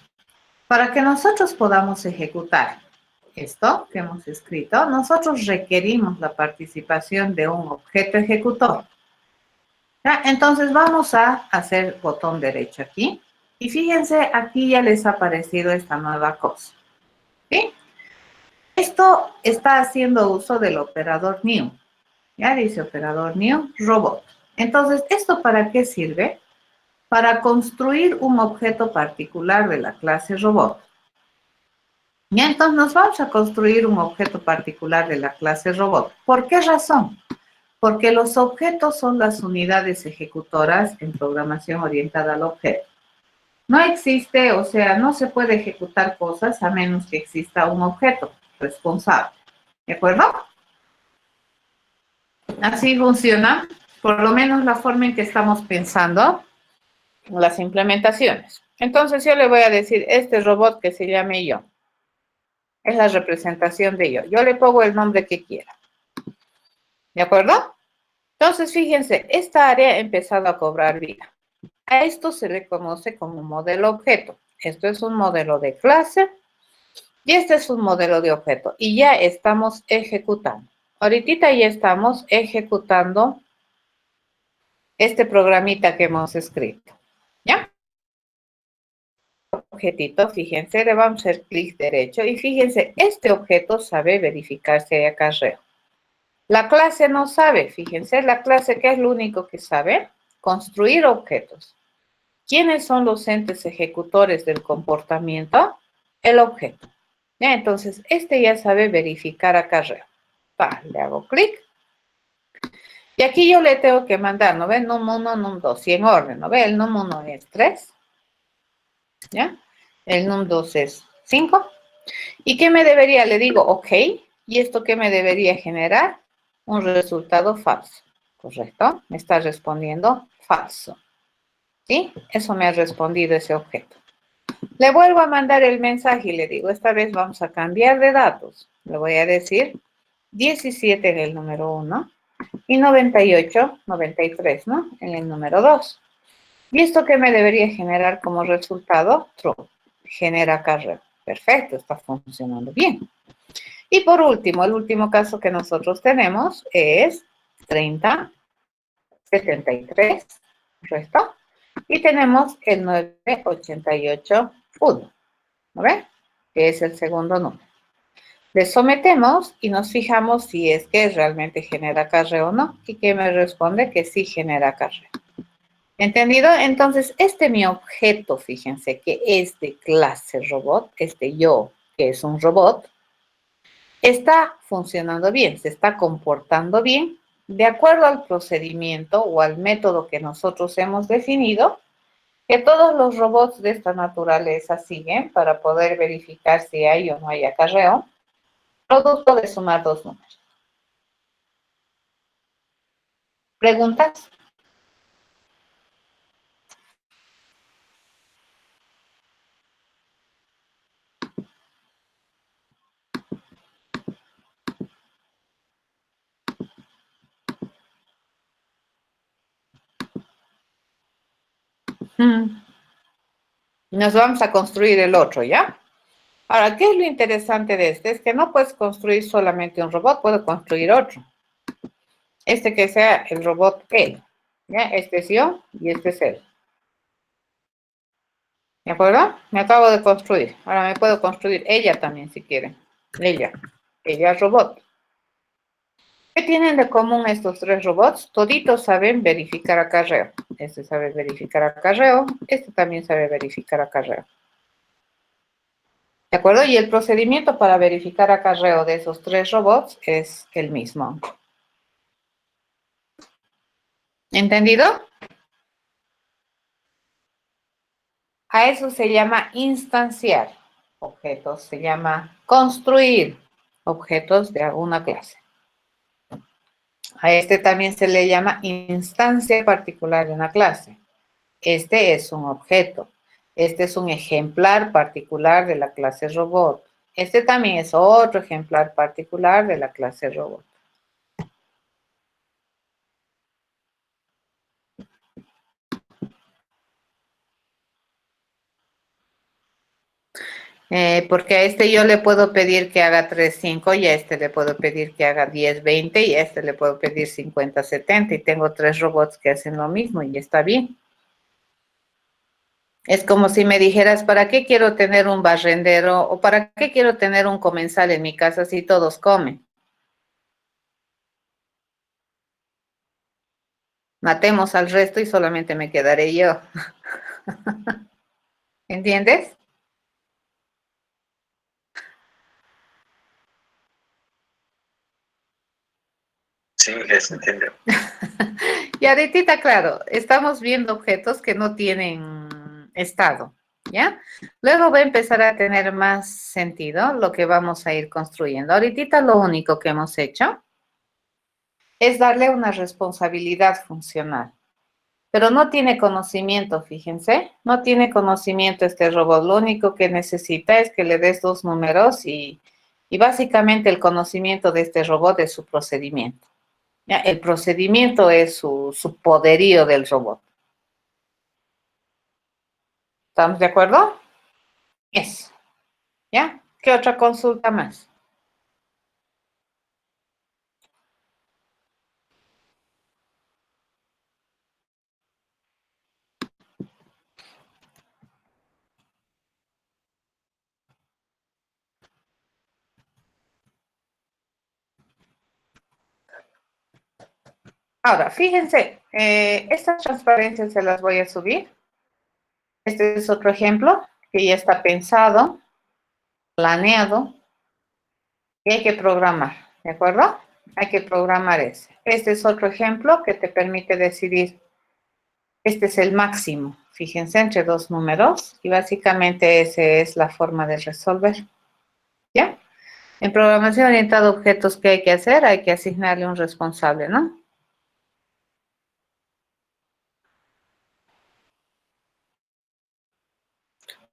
Para que nosotros podamos ejecutar esto que hemos escrito, nosotros requerimos la participación de un objeto ejecutor. ¿Ya? Entonces vamos a hacer botón derecho aquí. Y fíjense, aquí ya les ha aparecido esta nueva cosa. ¿Sí? Esto está haciendo uso del operador new. Ya dice operador new, robot. Entonces, ¿esto para qué sirve? Para construir un objeto particular de la clase robot. Y entonces nos vamos a construir un objeto particular de la clase robot. ¿Por qué razón? Porque los objetos son las unidades ejecutoras en programación orientada al objeto. No existe, o sea, no se puede ejecutar cosas a menos que exista un objeto responsable. ¿De acuerdo? Así funciona, por lo menos la forma en que estamos pensando las implementaciones. Entonces yo le voy a decir, este robot que se llame yo, es la representación de yo. Yo le pongo el nombre que quiera. ¿De acuerdo? Entonces, fíjense, esta área ha empezado a cobrar vida. A esto se le conoce como modelo objeto. Esto es un modelo de clase y este es un modelo de objeto. Y ya estamos ejecutando. Ahorita ya estamos ejecutando este programita que hemos escrito. ¿Ya? Objetito, fíjense, le vamos a hacer clic derecho y fíjense, este objeto sabe verificar si hay acarreo. La clase no sabe, fíjense, la clase, ¿qué es lo único que sabe? Construir objetos. ¿Quiénes son los entes ejecutores del comportamiento? El objeto. ¿Ya? Entonces, este ya sabe verificar acarreo. Le hago clic. Y aquí yo le tengo que mandar, ¿no ve? num1, num2, y en orden, ¿no ve? El num1 es 3, ¿ya? El num2 es 5. ¿Y qué me debería? Le digo, ok. ¿Y esto qué me debería generar? Un resultado falso. ¿Correcto? Me está respondiendo falso. ¿Sí? Eso me ha respondido ese objeto. Le vuelvo a mandar el mensaje y le digo, esta vez vamos a cambiar de datos. Le voy a decir 17 en el número 1 y 98, 93, ¿no? En el número 2. ¿Y esto qué me debería generar como resultado? True. Genera acarreo. Perfecto, está funcionando bien. Y por último, el último caso que nosotros tenemos es 30, 73, ¿correcto? Y tenemos el 988, 1, ¿no ve? Que es el segundo número. Le sometemos y nos fijamos si es que realmente genera acarreo o no. Y que me responde que sí genera acarreo. ¿Entendido? Entonces, mi objeto, fíjense, que es de clase robot, yo, que es un robot, está funcionando bien, se está comportando bien, de acuerdo al procedimiento o al método que nosotros hemos definido, que todos los robots de esta naturaleza siguen para poder verificar si hay o no hay acarreo, producto de sumar dos números. ¿Preguntas? Nos vamos a construir el otro, ¿ya? Ahora, ¿qué es lo interesante de este? Es que no puedes construir solamente un robot, puedo construir otro. Este que sea el robot él, ¿ya? Este es yo y este es él. ¿De acuerdo? Me acabo de construir. Ahora me puedo construir ella también si quieren. Ella es robot. ¿Qué tienen de común estos tres robots? Toditos saben verificar acarreo. Este sabe verificar acarreo. Este también sabe verificar acarreo. ¿De acuerdo? Y el procedimiento para verificar acarreo de esos tres robots es el mismo. ¿Entendido? A eso se llama instanciar objetos, se llama construir objetos de alguna clase. A este también se le llama instancia particular de una clase. Este es un objeto. Este es un ejemplar particular de la clase robot. Este también es otro ejemplar particular de la clase robot. Porque a este yo le puedo pedir que haga 3, 5 y a este le puedo pedir que haga 10, 20 y a este le puedo pedir 50, 70 y tengo tres robots que hacen lo mismo y está bien. Es como si me dijeras, ¿para qué quiero tener un barrendero o para qué quiero tener un comensal en mi casa si todos comen? Matemos al resto y solamente me quedaré yo. ¿Entiendes?
Sí, se entiende.
Y ahorita, claro, estamos viendo objetos que no tienen estado, ¿ya? Luego va a empezar a tener más sentido lo que vamos a ir construyendo. Ahorita lo único que hemos hecho es darle una responsabilidad funcional, pero no tiene conocimiento, fíjense, no tiene conocimiento este robot. Lo único que necesita es que le des dos números y básicamente el conocimiento de este robot es su procedimiento. ¿Ya? El procedimiento es su poderío del robot. ¿Estamos de acuerdo? Eso. ¿Ya? ¿Qué otra consulta más? Ahora, fíjense, estas transparencias se las voy a subir. Este es otro ejemplo que ya está pensado, planeado, y hay que programar, ¿de acuerdo? Hay que programar ese. Este es otro ejemplo que te permite decidir. Este es el máximo, fíjense, entre dos números, y básicamente esa es la forma de resolver, ¿ya? En programación orientada a objetos, ¿qué hay que hacer? Hay que asignarle un responsable, ¿no?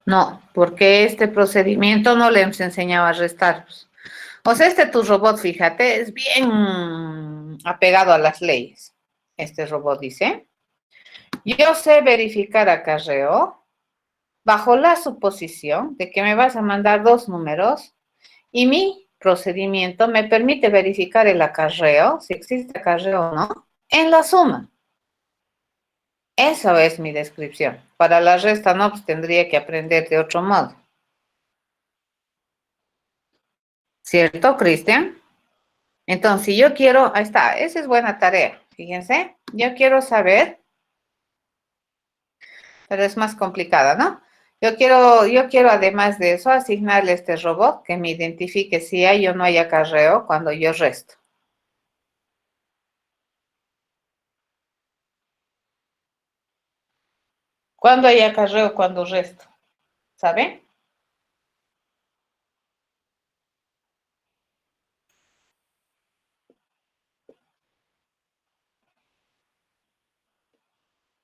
No, porque este procedimiento no le hemos enseñado a restar. O sea, tu robot, fíjate, es bien apegado a las leyes. Este robot dice, yo sé verificar acarreo bajo la suposición de que me vas a mandar dos números y mi procedimiento me permite verificar el acarreo, si existe acarreo o no, en la suma. Eso es mi descripción. Para la resta no, pues tendría que aprender de otro modo. ¿Cierto, Cristian? Entonces, si yo quiero, ahí está, esa es buena tarea, fíjense. Yo quiero saber, pero es más complicada, ¿no? Yo quiero además de eso asignarle a este robot que me identifique si hay o no hay acarreo cuando yo resto. ¿Cuándo hay acarreo cuando resto? ¿Saben?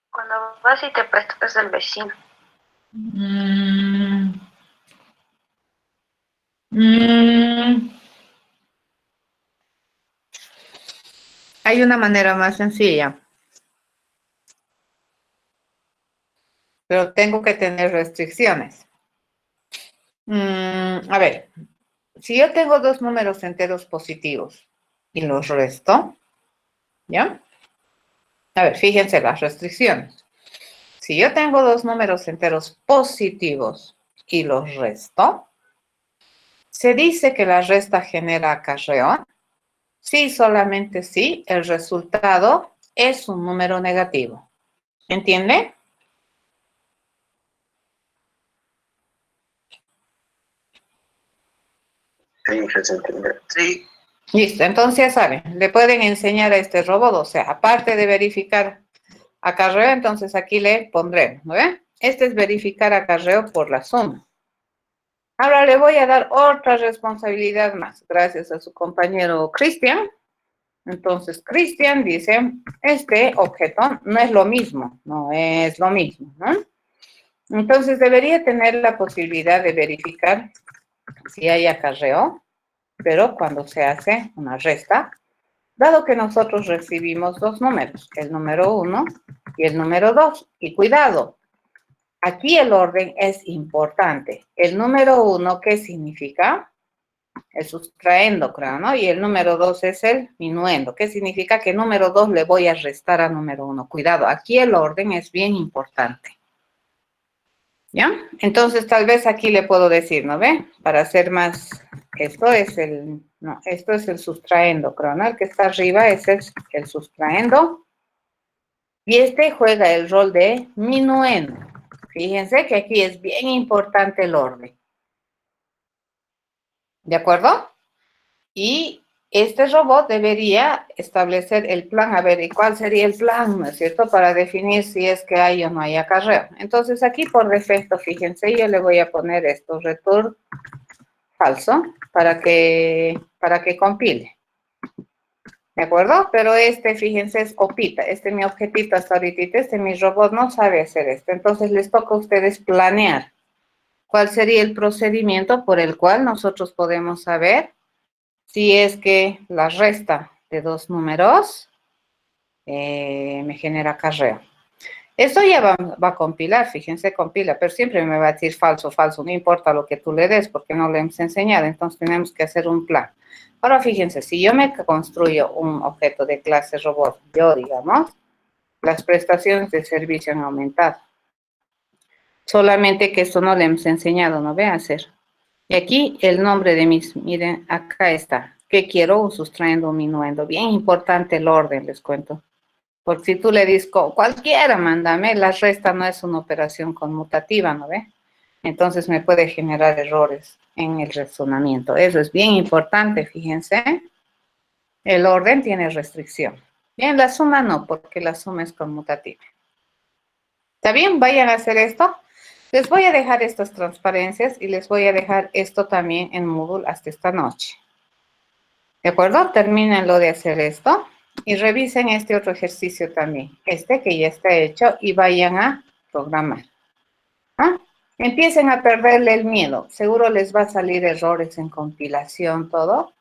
Cuando vas y te prestas del vecino.
Mm, mm, hay una manera más sencilla, pero tengo que tener restricciones. A ver, si yo tengo dos números enteros positivos y los resto, ¿ya? A ver, fíjense las restricciones. Si yo tengo dos números enteros positivos y los resto, se dice que la resta genera acarreo. Sí, solamente si el resultado es un número negativo. ¿Entiende?
Sí, se entiende.
Sí.
Listo, entonces ya saben, le pueden enseñar a este robot, o sea, aparte de verificar acarreo, entonces aquí le pondremos, ¿no ve? Este es verificar acarreo por la suma. Ahora le voy a dar otra responsabilidad más, gracias a su compañero Cristian. Entonces, Cristian dice, este objeto no es lo mismo, no es lo mismo, ¿no? Entonces, debería tener la posibilidad de verificar si hay acarreo, pero cuando se hace una resta, dado que nosotros recibimos dos números, el número 1 y el número 2. Y cuidado, aquí el orden es importante. El número 1, ¿qué significa? El sustraendo, creo, ¿no? Y el número 2 es el minuendo. ¿Qué significa? Que número 2 le voy a restar a número 1. Cuidado, aquí el orden es bien importante. ¿Ya? Entonces, tal vez aquí le puedo decir, ¿no ve? Para hacer más, esto es el sustraendo, creo, ¿no? El que está arriba es el sustraendo. Y este juega el rol de minuendo. Fíjense que aquí es bien importante el orden. ¿De acuerdo? Y este robot debería establecer el plan. A ver, ¿y cuál sería el plan, no es cierto? Para definir si es que hay o no hay acarreo. Entonces, aquí por defecto, fíjense, yo le voy a poner esto, return falso, para que compile. ¿De acuerdo? Pero fíjense, es opita. Mi objetito hasta ahorita, mi robot no sabe hacer esto. Entonces, les toca a ustedes planear cuál sería el procedimiento por el cual nosotros podemos saber si es que la resta de dos números me genera acarreo. Esto ya va a compilar, fíjense, compila, pero siempre me va a decir falso, falso, no importa lo que tú le des porque no le hemos enseñado, entonces tenemos que hacer un plan. Ahora fíjense, si yo me construyo un objeto de clase robot, digamos, las prestaciones de servicio han aumentado. Solamente que esto no le hemos enseñado, no voy a hacer. Y aquí el nombre de miren, acá está. ¿Qué quiero? Un sustrayendo, un minuendo. Bien importante el orden, les cuento. Porque si tú le dices, cualquiera, mándame, la resta no es una operación conmutativa, ¿no ve? Entonces me puede generar errores en el razonamiento. Eso es bien importante, fíjense. El orden tiene restricción. Bien, la suma no, porque la suma es conmutativa. ¿Está bien? Vayan a hacer esto. Les voy a dejar estas transparencias y les voy a dejar esto también en Moodle hasta esta noche. ¿De acuerdo? Termínenlo de hacer esto y revisen este otro ejercicio también. Que ya está hecho y vayan a programar. ¿Ah? Empiecen a perderle el miedo. Seguro les va a salir errores en compilación, todo.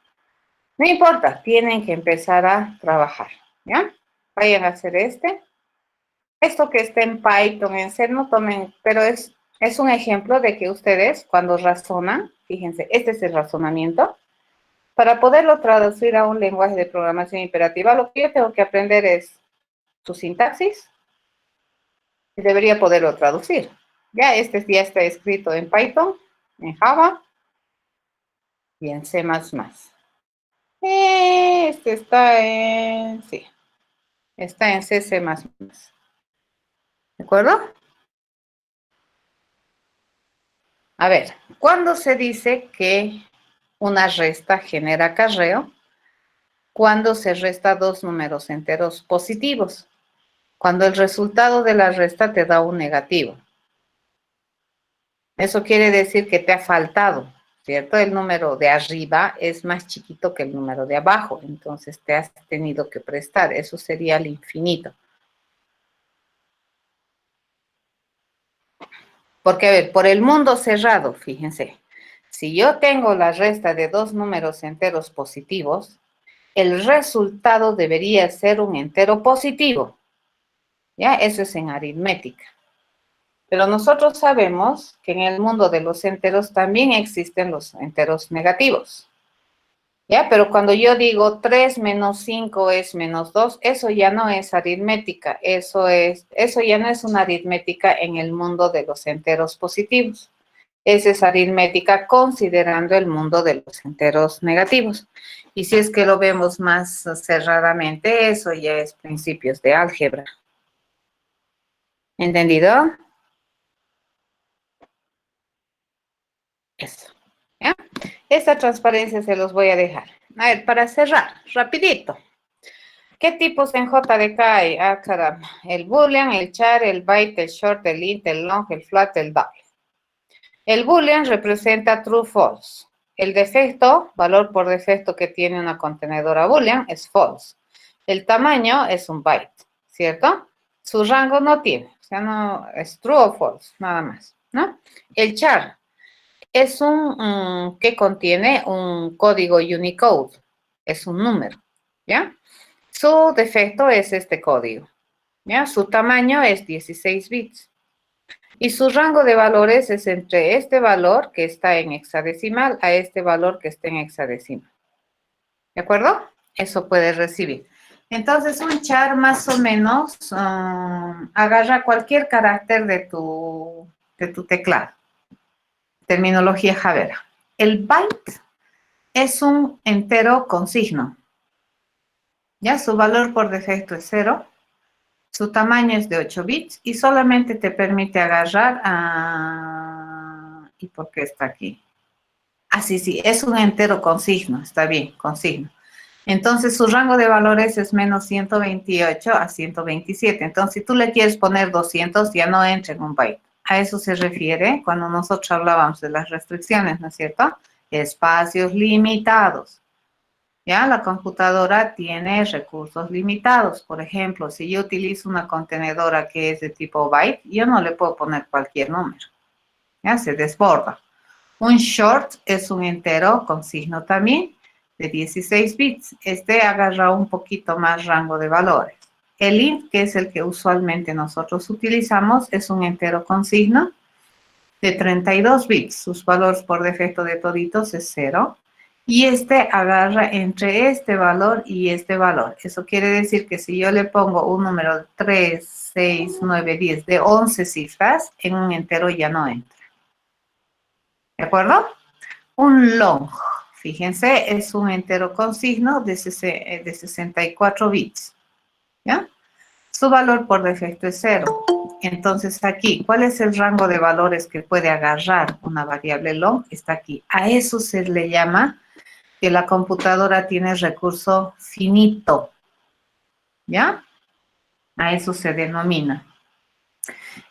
No importa, tienen que empezar a trabajar. ¿Ya? Vayan a hacer Esto que está en Python, en C, no tomen, pero es un ejemplo de que ustedes cuando razonan, fíjense, este es el razonamiento, para poderlo traducir a un lenguaje de programación imperativa, lo que yo tengo que aprender es su sintaxis y debería poderlo traducir. Ya ya está escrito en Python, en Java y en C++. Está en C++. ¿De acuerdo? A ver, ¿cuándo se dice que una resta genera acarreo? Cuando se resta dos números enteros positivos. Cuando el resultado de la resta te da un negativo. Eso quiere decir que te ha faltado, ¿cierto? El número de arriba es más chiquito que el número de abajo, entonces te has tenido que prestar. Eso sería el infinito. Porque, a ver, por el mundo cerrado, fíjense, si yo tengo la resta de dos números enteros positivos, el resultado debería ser un entero positivo. ¿Ya? Eso es en aritmética. Pero nosotros sabemos que en el mundo de los enteros también existen los enteros negativos. ¿Ya? Pero cuando yo digo 3 menos 5 es menos 2, eso ya no es aritmética. Eso ya no es una aritmética en el mundo de los enteros positivos. Esa es aritmética considerando el mundo de los enteros negativos. Y si es que lo vemos más cerradamente, eso ya es principios de álgebra. ¿Entendido? Eso. ¿Ya? Esta transparencia se los voy a dejar. A ver, para cerrar, rapidito. ¿Qué tipos en JDK hay? Ah, caramba. El boolean, el char, el byte, el short, el int, el long, el flat, el double. El boolean representa true, false. El defecto, valor por defecto que tiene una contenedora boolean, es false. El tamaño es un byte, ¿cierto? Su rango no tiene, o sea, no es true o false, nada más, ¿no? El char es que contiene un código Unicode, es un número, ¿ya? Su defecto es este código, ¿ya? Su tamaño es 16 bits. Y su rango de valores es entre este valor que está en hexadecimal a este valor que está en hexadecimal. ¿De acuerdo? Eso puede recibir. Entonces, un char más o menos agarra cualquier carácter de tu de tu teclado. Terminología javera. El byte es un entero con signo. Ya, su valor por defecto es 0. Su tamaño es de 8 bits y solamente te permite agarrar a... ¿Y por qué está aquí? Ah, sí, es un entero con signo, está bien, con signo. Entonces, su rango de valores es menos 128 a 127. Entonces, si tú le quieres poner 200, ya no entra en un byte. A eso se refiere cuando nosotros hablábamos de las restricciones, ¿no es cierto? Espacios limitados. Ya, la computadora tiene recursos limitados. Por ejemplo, si yo utilizo una contenedora que es de tipo byte, yo no le puedo poner cualquier número. Ya, se desborda. Un short es un entero con signo también de 16 bits. Este agarra un poquito más rango de valores. El int, que es el que usualmente nosotros utilizamos, es un entero con signo de 32 bits. Sus valores por defecto de toditos es 0. Y este agarra entre este valor y este valor. Eso quiere decir que si yo le pongo un número de 3, 6, 9, 10 de 11 cifras, en un entero ya no entra. ¿De acuerdo? Un long, fíjense, es un entero con signo de 64 bits. ¿Ya? Su valor por defecto es 0. Entonces aquí, ¿cuál es el rango de valores que puede agarrar una variable long? Está aquí. A eso se le llama que la computadora tiene recurso finito. ¿Ya? A eso se denomina.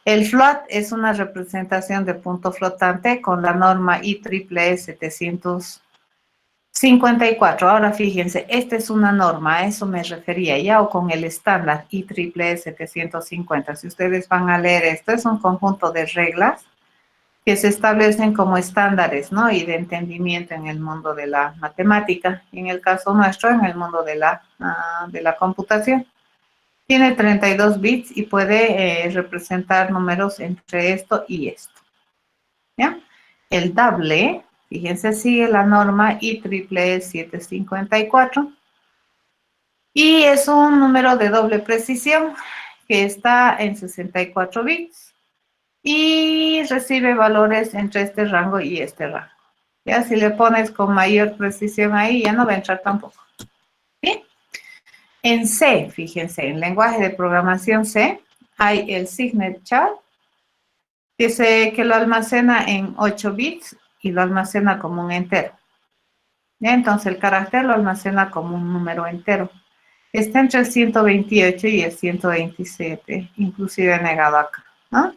El float es una representación de punto flotante con la norma IEEE 754. Ahora fíjense, esta es una norma, a eso me refería ya, o con el estándar IEEE 750. Si ustedes van a leer esto, es un conjunto de reglas que se establecen como estándares, ¿no? Y de entendimiento en el mundo de la matemática, y en el caso nuestro, en el mundo de la computación. Tiene 32 bits y puede representar números entre esto y esto. ¿Ya? El doble, fíjense, sigue la norma IEEE 754 y es un número de doble precisión que está en 64 bits y recibe valores entre este rango y este rango. Ya, si le pones con mayor precisión ahí, ya no va a entrar tampoco. ¿Bien? En C, fíjense, en lenguaje de programación C, hay el signet char, que lo almacena en 8 bits y lo almacena como un entero. ¿Ya? Entonces, el carácter lo almacena como un número entero. Está entre el 128 y el 127, inclusive negado acá, ¿no?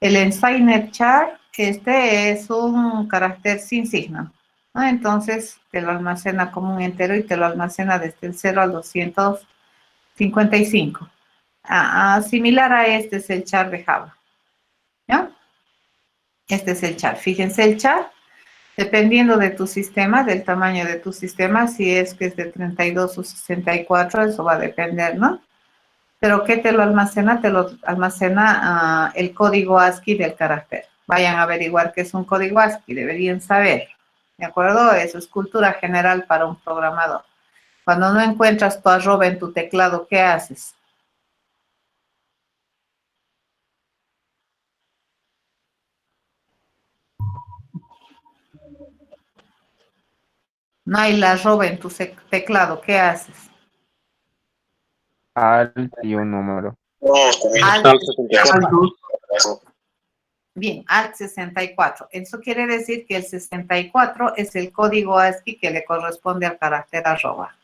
El ensignet char, este es un carácter sin signo, ¿no? Entonces, te lo almacena como un entero y te lo almacena desde el 0 al 255. Similar a este es el char de Java, ¿ya? Este es el char. Fíjense, el char, dependiendo de tu sistema, del tamaño de tu sistema, si es que es de 32 o 64, eso va a depender, ¿no? Pero ¿qué te lo almacena? Te lo almacena el código ASCII del carácter. Vayan a averiguar qué es un código ASCII, deberían saber, ¿de acuerdo? Eso es cultura general para un programador. Cuando no encuentras tu arroba en tu teclado, ¿qué haces? No hay la arroba en tu teclado, ¿qué haces?
Alt y un número.
Alt.
Alt 64.
Bien, Alt 64. Eso quiere decir que el 64 es el código ASCII que le corresponde al carácter arroba.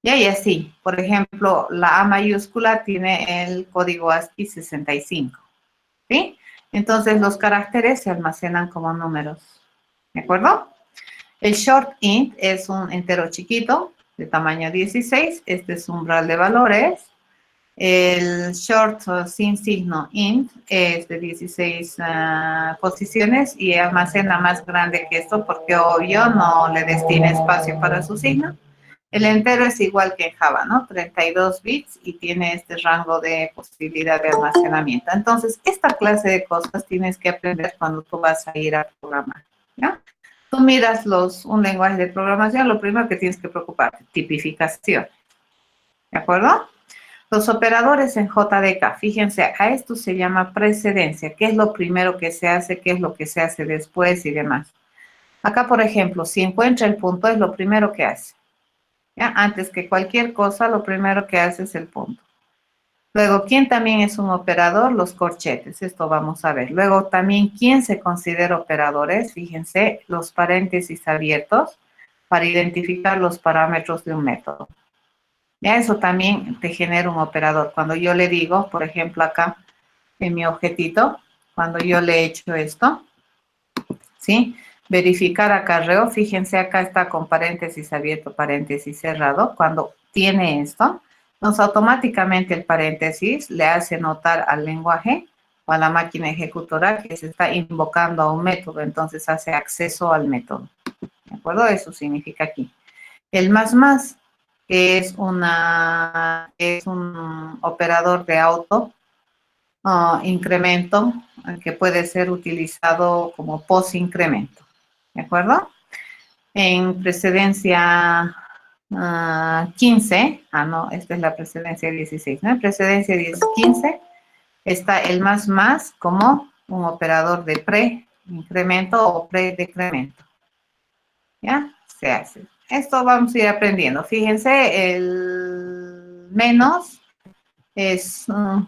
Y así, por ejemplo, la A mayúscula tiene el código ASCII 65. ¿Sí? Entonces, los caracteres se almacenan como números. ¿De acuerdo? El short int es un entero chiquito de tamaño 16. Este es un umbral de valores. El short sin signo int es de 16 posiciones y almacena más grande que esto porque obvio no le destina espacio para su signo. El entero es igual que en Java, ¿no? 32 bits y tiene este rango de posibilidad de almacenamiento. Entonces, esta clase de cosas tienes que aprender cuando tú vas a ir a programar, ¿ya? Tú miras un lenguaje de programación, lo primero que tienes que preocuparte, tipificación, ¿de acuerdo? Los operadores en JDK, fíjense, a esto se llama precedencia. ¿Qué es lo primero que se hace? ¿Qué es lo que se hace después y demás? Acá, por ejemplo, si encuentra el punto, es lo primero que hace. ¿Ya? Antes que cualquier cosa, lo primero que hace es el punto. Luego, ¿quién también es un operador? Los corchetes, esto vamos a ver. Luego, también, ¿quién se considera operadores? Fíjense, los paréntesis abiertos para identificar los parámetros de un método. Ya eso también te genera un operador. Cuando yo le digo, por ejemplo, acá en mi objetito, cuando yo le he hecho esto, ¿sí? Verificar acarreo, fíjense acá está con paréntesis abierto, paréntesis cerrado. Cuando tiene esto, entonces automáticamente el paréntesis le hace notar al lenguaje o a la máquina ejecutora que se está invocando a un método, entonces hace acceso al método. ¿De acuerdo? Eso significa aquí. El más es un operador de auto incremento que puede ser utilizado como post-incremento. ¿De acuerdo? En precedencia 15, no, esta es la precedencia 16, ¿no? En precedencia 15 está el más como un operador de pre-incremento o pre-decremento. ¿Ya? Se hace. Esto vamos a ir aprendiendo. Fíjense, el menos es, no,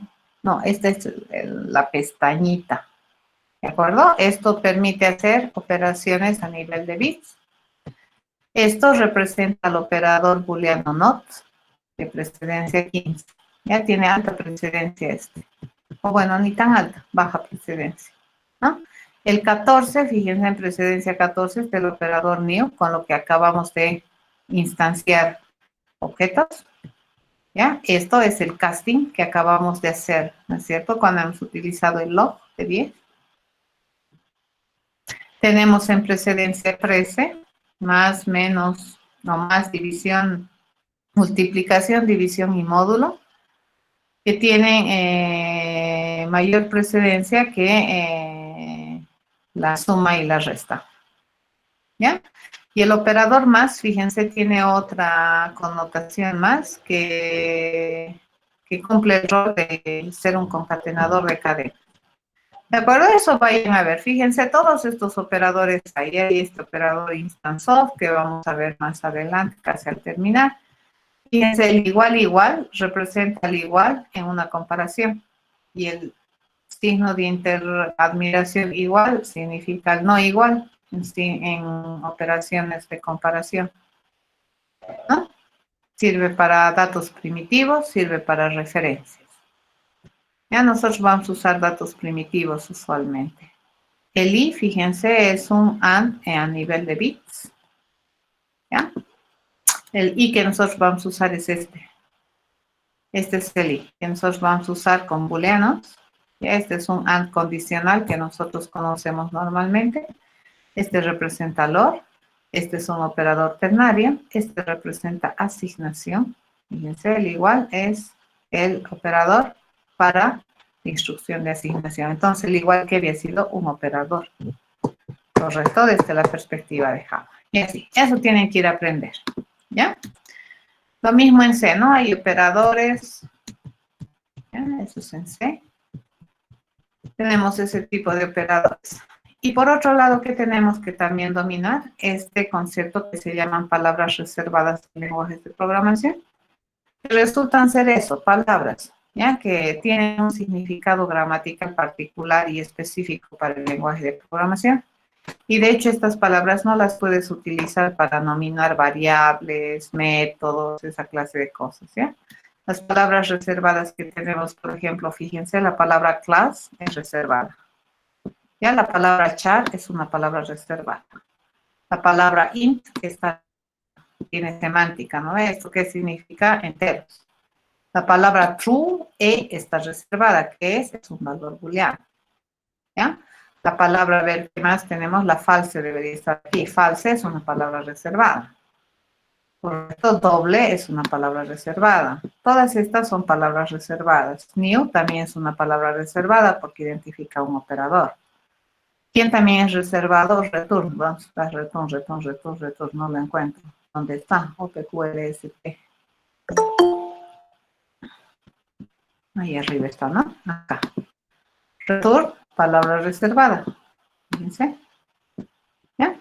esta es la pestañita. ¿De acuerdo? Esto permite hacer operaciones a nivel de bits. Esto representa al operador booleano not de precedencia 15. Ya tiene alta precedencia este. O bueno, ni tan alta, baja precedencia. ¿No? El 14, fíjense en precedencia 14, es el operador new, con lo que acabamos de instanciar objetos. ¿Ya? Esto es el casting que acabamos de hacer, ¿no es cierto? Cuando hemos utilizado el log de 10. Tenemos en precedencia 13, más, menos, no más, división, multiplicación, división y módulo, que tienen mayor precedencia que la suma y la resta. ¿Ya? Y el operador más, fíjense, tiene otra connotación más que cumple el rol de ser un concatenador de cadena. ¿De acuerdo? Eso vayan a ver. Fíjense, todos estos operadores, ahí hay este operador instance of, que vamos a ver más adelante, casi al terminar. Fíjense, el igual representa el igual en una comparación. Y el signo de interadmiración igual significa el no igual en operaciones de comparación. ¿No? Sirve para datos primitivos, sirve para referencias. Ya nosotros vamos a usar datos primitivos usualmente. El i, fíjense, es un AND a nivel de bits. ¿Ya? El i que nosotros vamos a usar es este. Este es el i que nosotros vamos a usar con booleanos. ¿Ya? Este es un AND condicional que nosotros conocemos normalmente. Este representa el OR. Este es un operador ternario. Este representa asignación. Fíjense, el igual es el operador para instrucción de asignación. Entonces, el igual que había sido un operador. Correcto, desde la perspectiva de Java. Y así, eso tienen que ir a aprender. ¿Ya? Lo mismo en C, ¿no? Hay operadores. ¿Ya? Eso es en C. Tenemos ese tipo de operadores. Y por otro lado, que tenemos que también dominar este concepto que se llaman palabras reservadas en lenguajes de programación. Resultan ser eso, palabras, ¿ya? Que tienen un significado gramatical particular y específico para el lenguaje de programación. Y de hecho, estas palabras no las puedes utilizar para nominar variables, métodos, esa clase de cosas, ¿ya? Las palabras reservadas que tenemos, por ejemplo, fíjense, la palabra class es reservada. Ya la palabra char es una palabra reservada. La palabra int tiene semántica, ¿no? ¿Esto qué significa? Enteros. La palabra true está reservada, que es un valor booleano. ¿Ya? La palabra, a ver, ¿qué más tenemos? La false debería estar aquí. False es una palabra reservada. Correcto, doble es una palabra reservada. Todas estas son palabras reservadas. New también es una palabra reservada porque identifica un operador. ¿Quién también es reservado? Return. Vamos a return, no lo encuentro. ¿Dónde está? OPQLST. Ahí arriba está, ¿no? Acá. Return, palabra reservada. Fíjense. ¿Ya?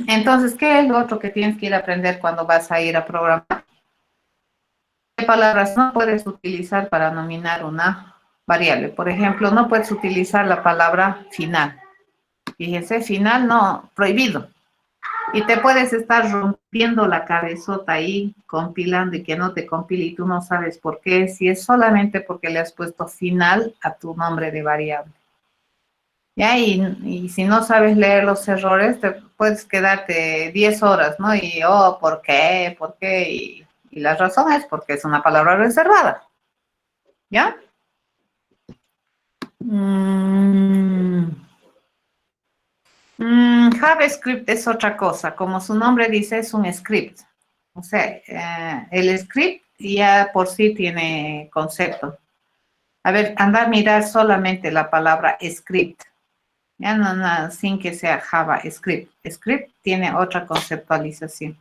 Entonces, ¿qué es lo otro que tienes que ir a aprender cuando vas a ir a programar? ¿Qué palabras no puedes utilizar para nominar una variable? Por ejemplo, no puedes utilizar la palabra final. Fíjense, final no, prohibido. Y te puedes estar rompiendo la cabezota ahí, compilando y que no te compile y tú no sabes por qué, si es solamente porque le has puesto final a tu nombre de variable. ¿Ya? Y si no sabes leer los errores, te puedes quedarte 10 horas, ¿no? Y, oh, ¿por qué? ¿Por qué? Y la razón es porque es una palabra reservada. ¿Ya? JavaScript es otra cosa. Como su nombre dice, es un script. O sea, el script ya por sí tiene concepto. A ver, anda a mirar solamente la palabra script. Ya no, sin que sea JavaScript. Script tiene otra conceptualización.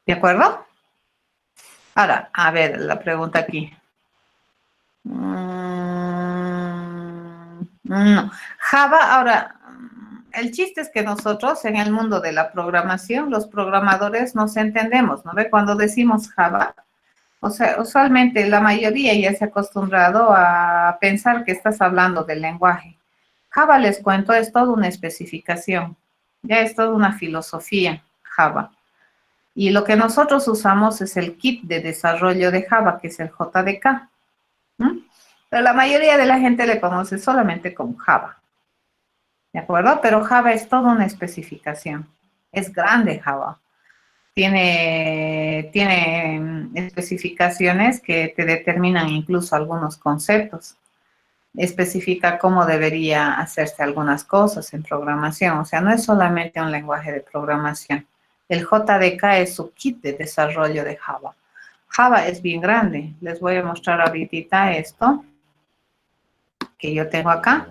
¿De acuerdo? Ahora, a ver, la pregunta aquí. No. Java, ahora, el chiste es que nosotros en el mundo de la programación, los programadores nos entendemos, ¿no ve? Cuando decimos Java, o sea, usualmente la mayoría ya se ha acostumbrado a pensar que estás hablando del lenguaje. Java, les cuento, es toda una especificación, ya es toda una filosofía Java. Y lo que nosotros usamos es el kit de desarrollo de Java, que es el JDK. Pero la mayoría de la gente le conoce solamente como Java. ¿De acuerdo? Pero Java es toda una especificación. Es grande Java. Tiene especificaciones que te determinan incluso algunos conceptos. Especifica cómo debería hacerse algunas cosas en programación. O sea, no es solamente un lenguaje de programación. El JDK es su kit de desarrollo de Java. Java es bien grande. Les voy a mostrar ahorita esto que yo tengo acá,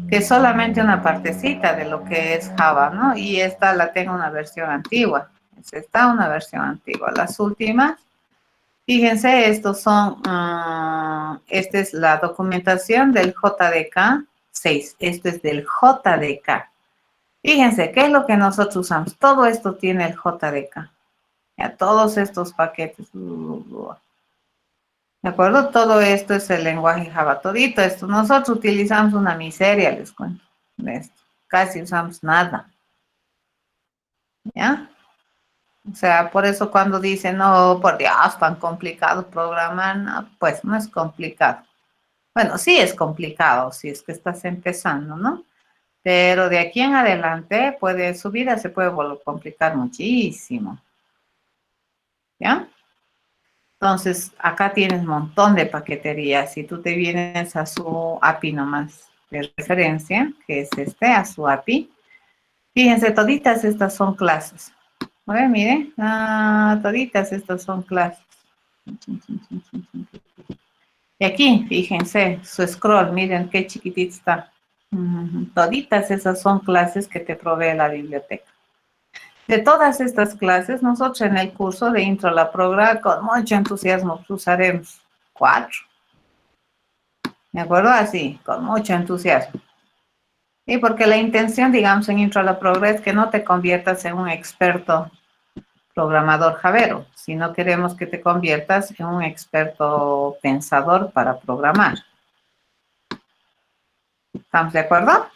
que es solamente una partecita de lo que es Java, ¿no? Y esta la tengo una versión antigua. Esta una versión antigua. Las últimas, fíjense, estos son, esta es la documentación del JDK 6. Esto es del JDK. Fíjense, ¿qué es lo que nosotros usamos? Todo esto tiene el JDK. Ya, todos estos paquetes. ¿De acuerdo? Todo esto es el lenguaje Java, todito esto. Nosotros utilizamos una miseria, les cuento, de esto. Casi usamos nada. ¿Ya? O sea, por eso cuando dicen, no, por Dios, tan complicado programar, no, pues no es complicado. Bueno, sí es complicado si es que estás empezando, ¿no? Pero de aquí en adelante su vida se puede complicar muchísimo. ¿Ya? Entonces, acá tienes un montón de paqueterías. Si tú te vienes a su API nomás de referencia, que es a su API, fíjense, toditas estas son clases. A ver, mire, toditas estas son clases. Y aquí, fíjense, su scroll, miren qué chiquitito está. Toditas esas son clases que te provee la biblioteca. De todas estas clases, nosotros en el curso de Intro a la Programa, con mucho entusiasmo, usaremos 4. ¿De acuerdo? Así, con mucho entusiasmo. Y porque la intención, digamos, en Intro a la Programa es que no te conviertas en un experto programador javero, sino queremos que te conviertas en un experto pensador para programar. ¿Estamos de acuerdo?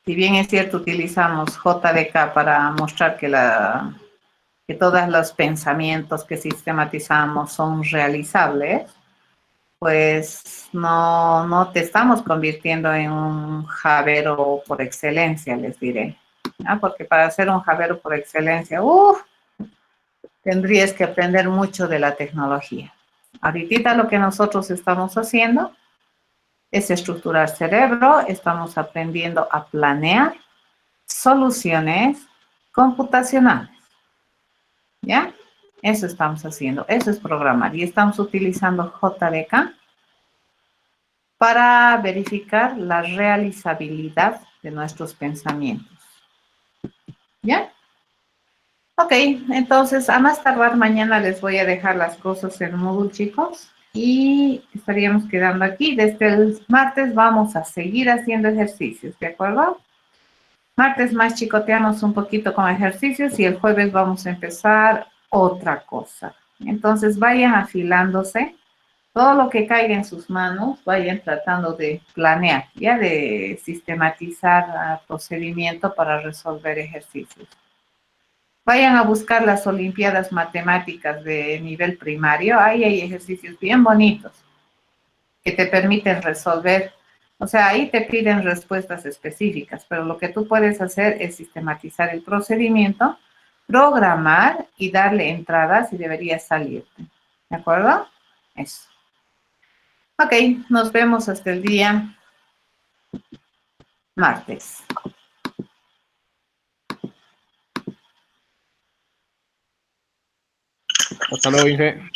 Si bien es cierto, utilizamos JDK para mostrar que todos los pensamientos que sistematizamos son realizables, pues no te estamos convirtiendo en un javero por excelencia, les diré. ¿No? Porque para ser un javero por excelencia, tendrías que aprender mucho de la tecnología. Ahorita lo que nosotros estamos haciendo es estructurar cerebro, estamos aprendiendo a planear soluciones computacionales. ¿Ya? Eso estamos haciendo, eso es programar. Y estamos utilizando JDK para verificar la realizabilidad de nuestros pensamientos. ¿Ya? Ok, entonces a más tardar mañana les voy a dejar las cosas en Moodle, chicos. Y estaríamos quedando aquí. Desde el martes vamos a seguir haciendo ejercicios, ¿de acuerdo? Martes más chicoteamos un poquito con ejercicios y el jueves vamos a empezar otra cosa. Entonces vayan afilándose. Todo lo que caiga en sus manos, vayan tratando de planear, ya de sistematizar procedimiento para resolver ejercicios. Vayan a buscar las Olimpiadas Matemáticas de nivel primario. Ahí hay ejercicios bien bonitos que te permiten resolver. O sea, ahí te piden respuestas específicas, pero lo que tú puedes hacer es sistematizar el procedimiento, programar y darle entradas y deberías salirte. ¿De acuerdo? Eso. Ok, nos vemos hasta el día martes.
Hasta luego, Inge.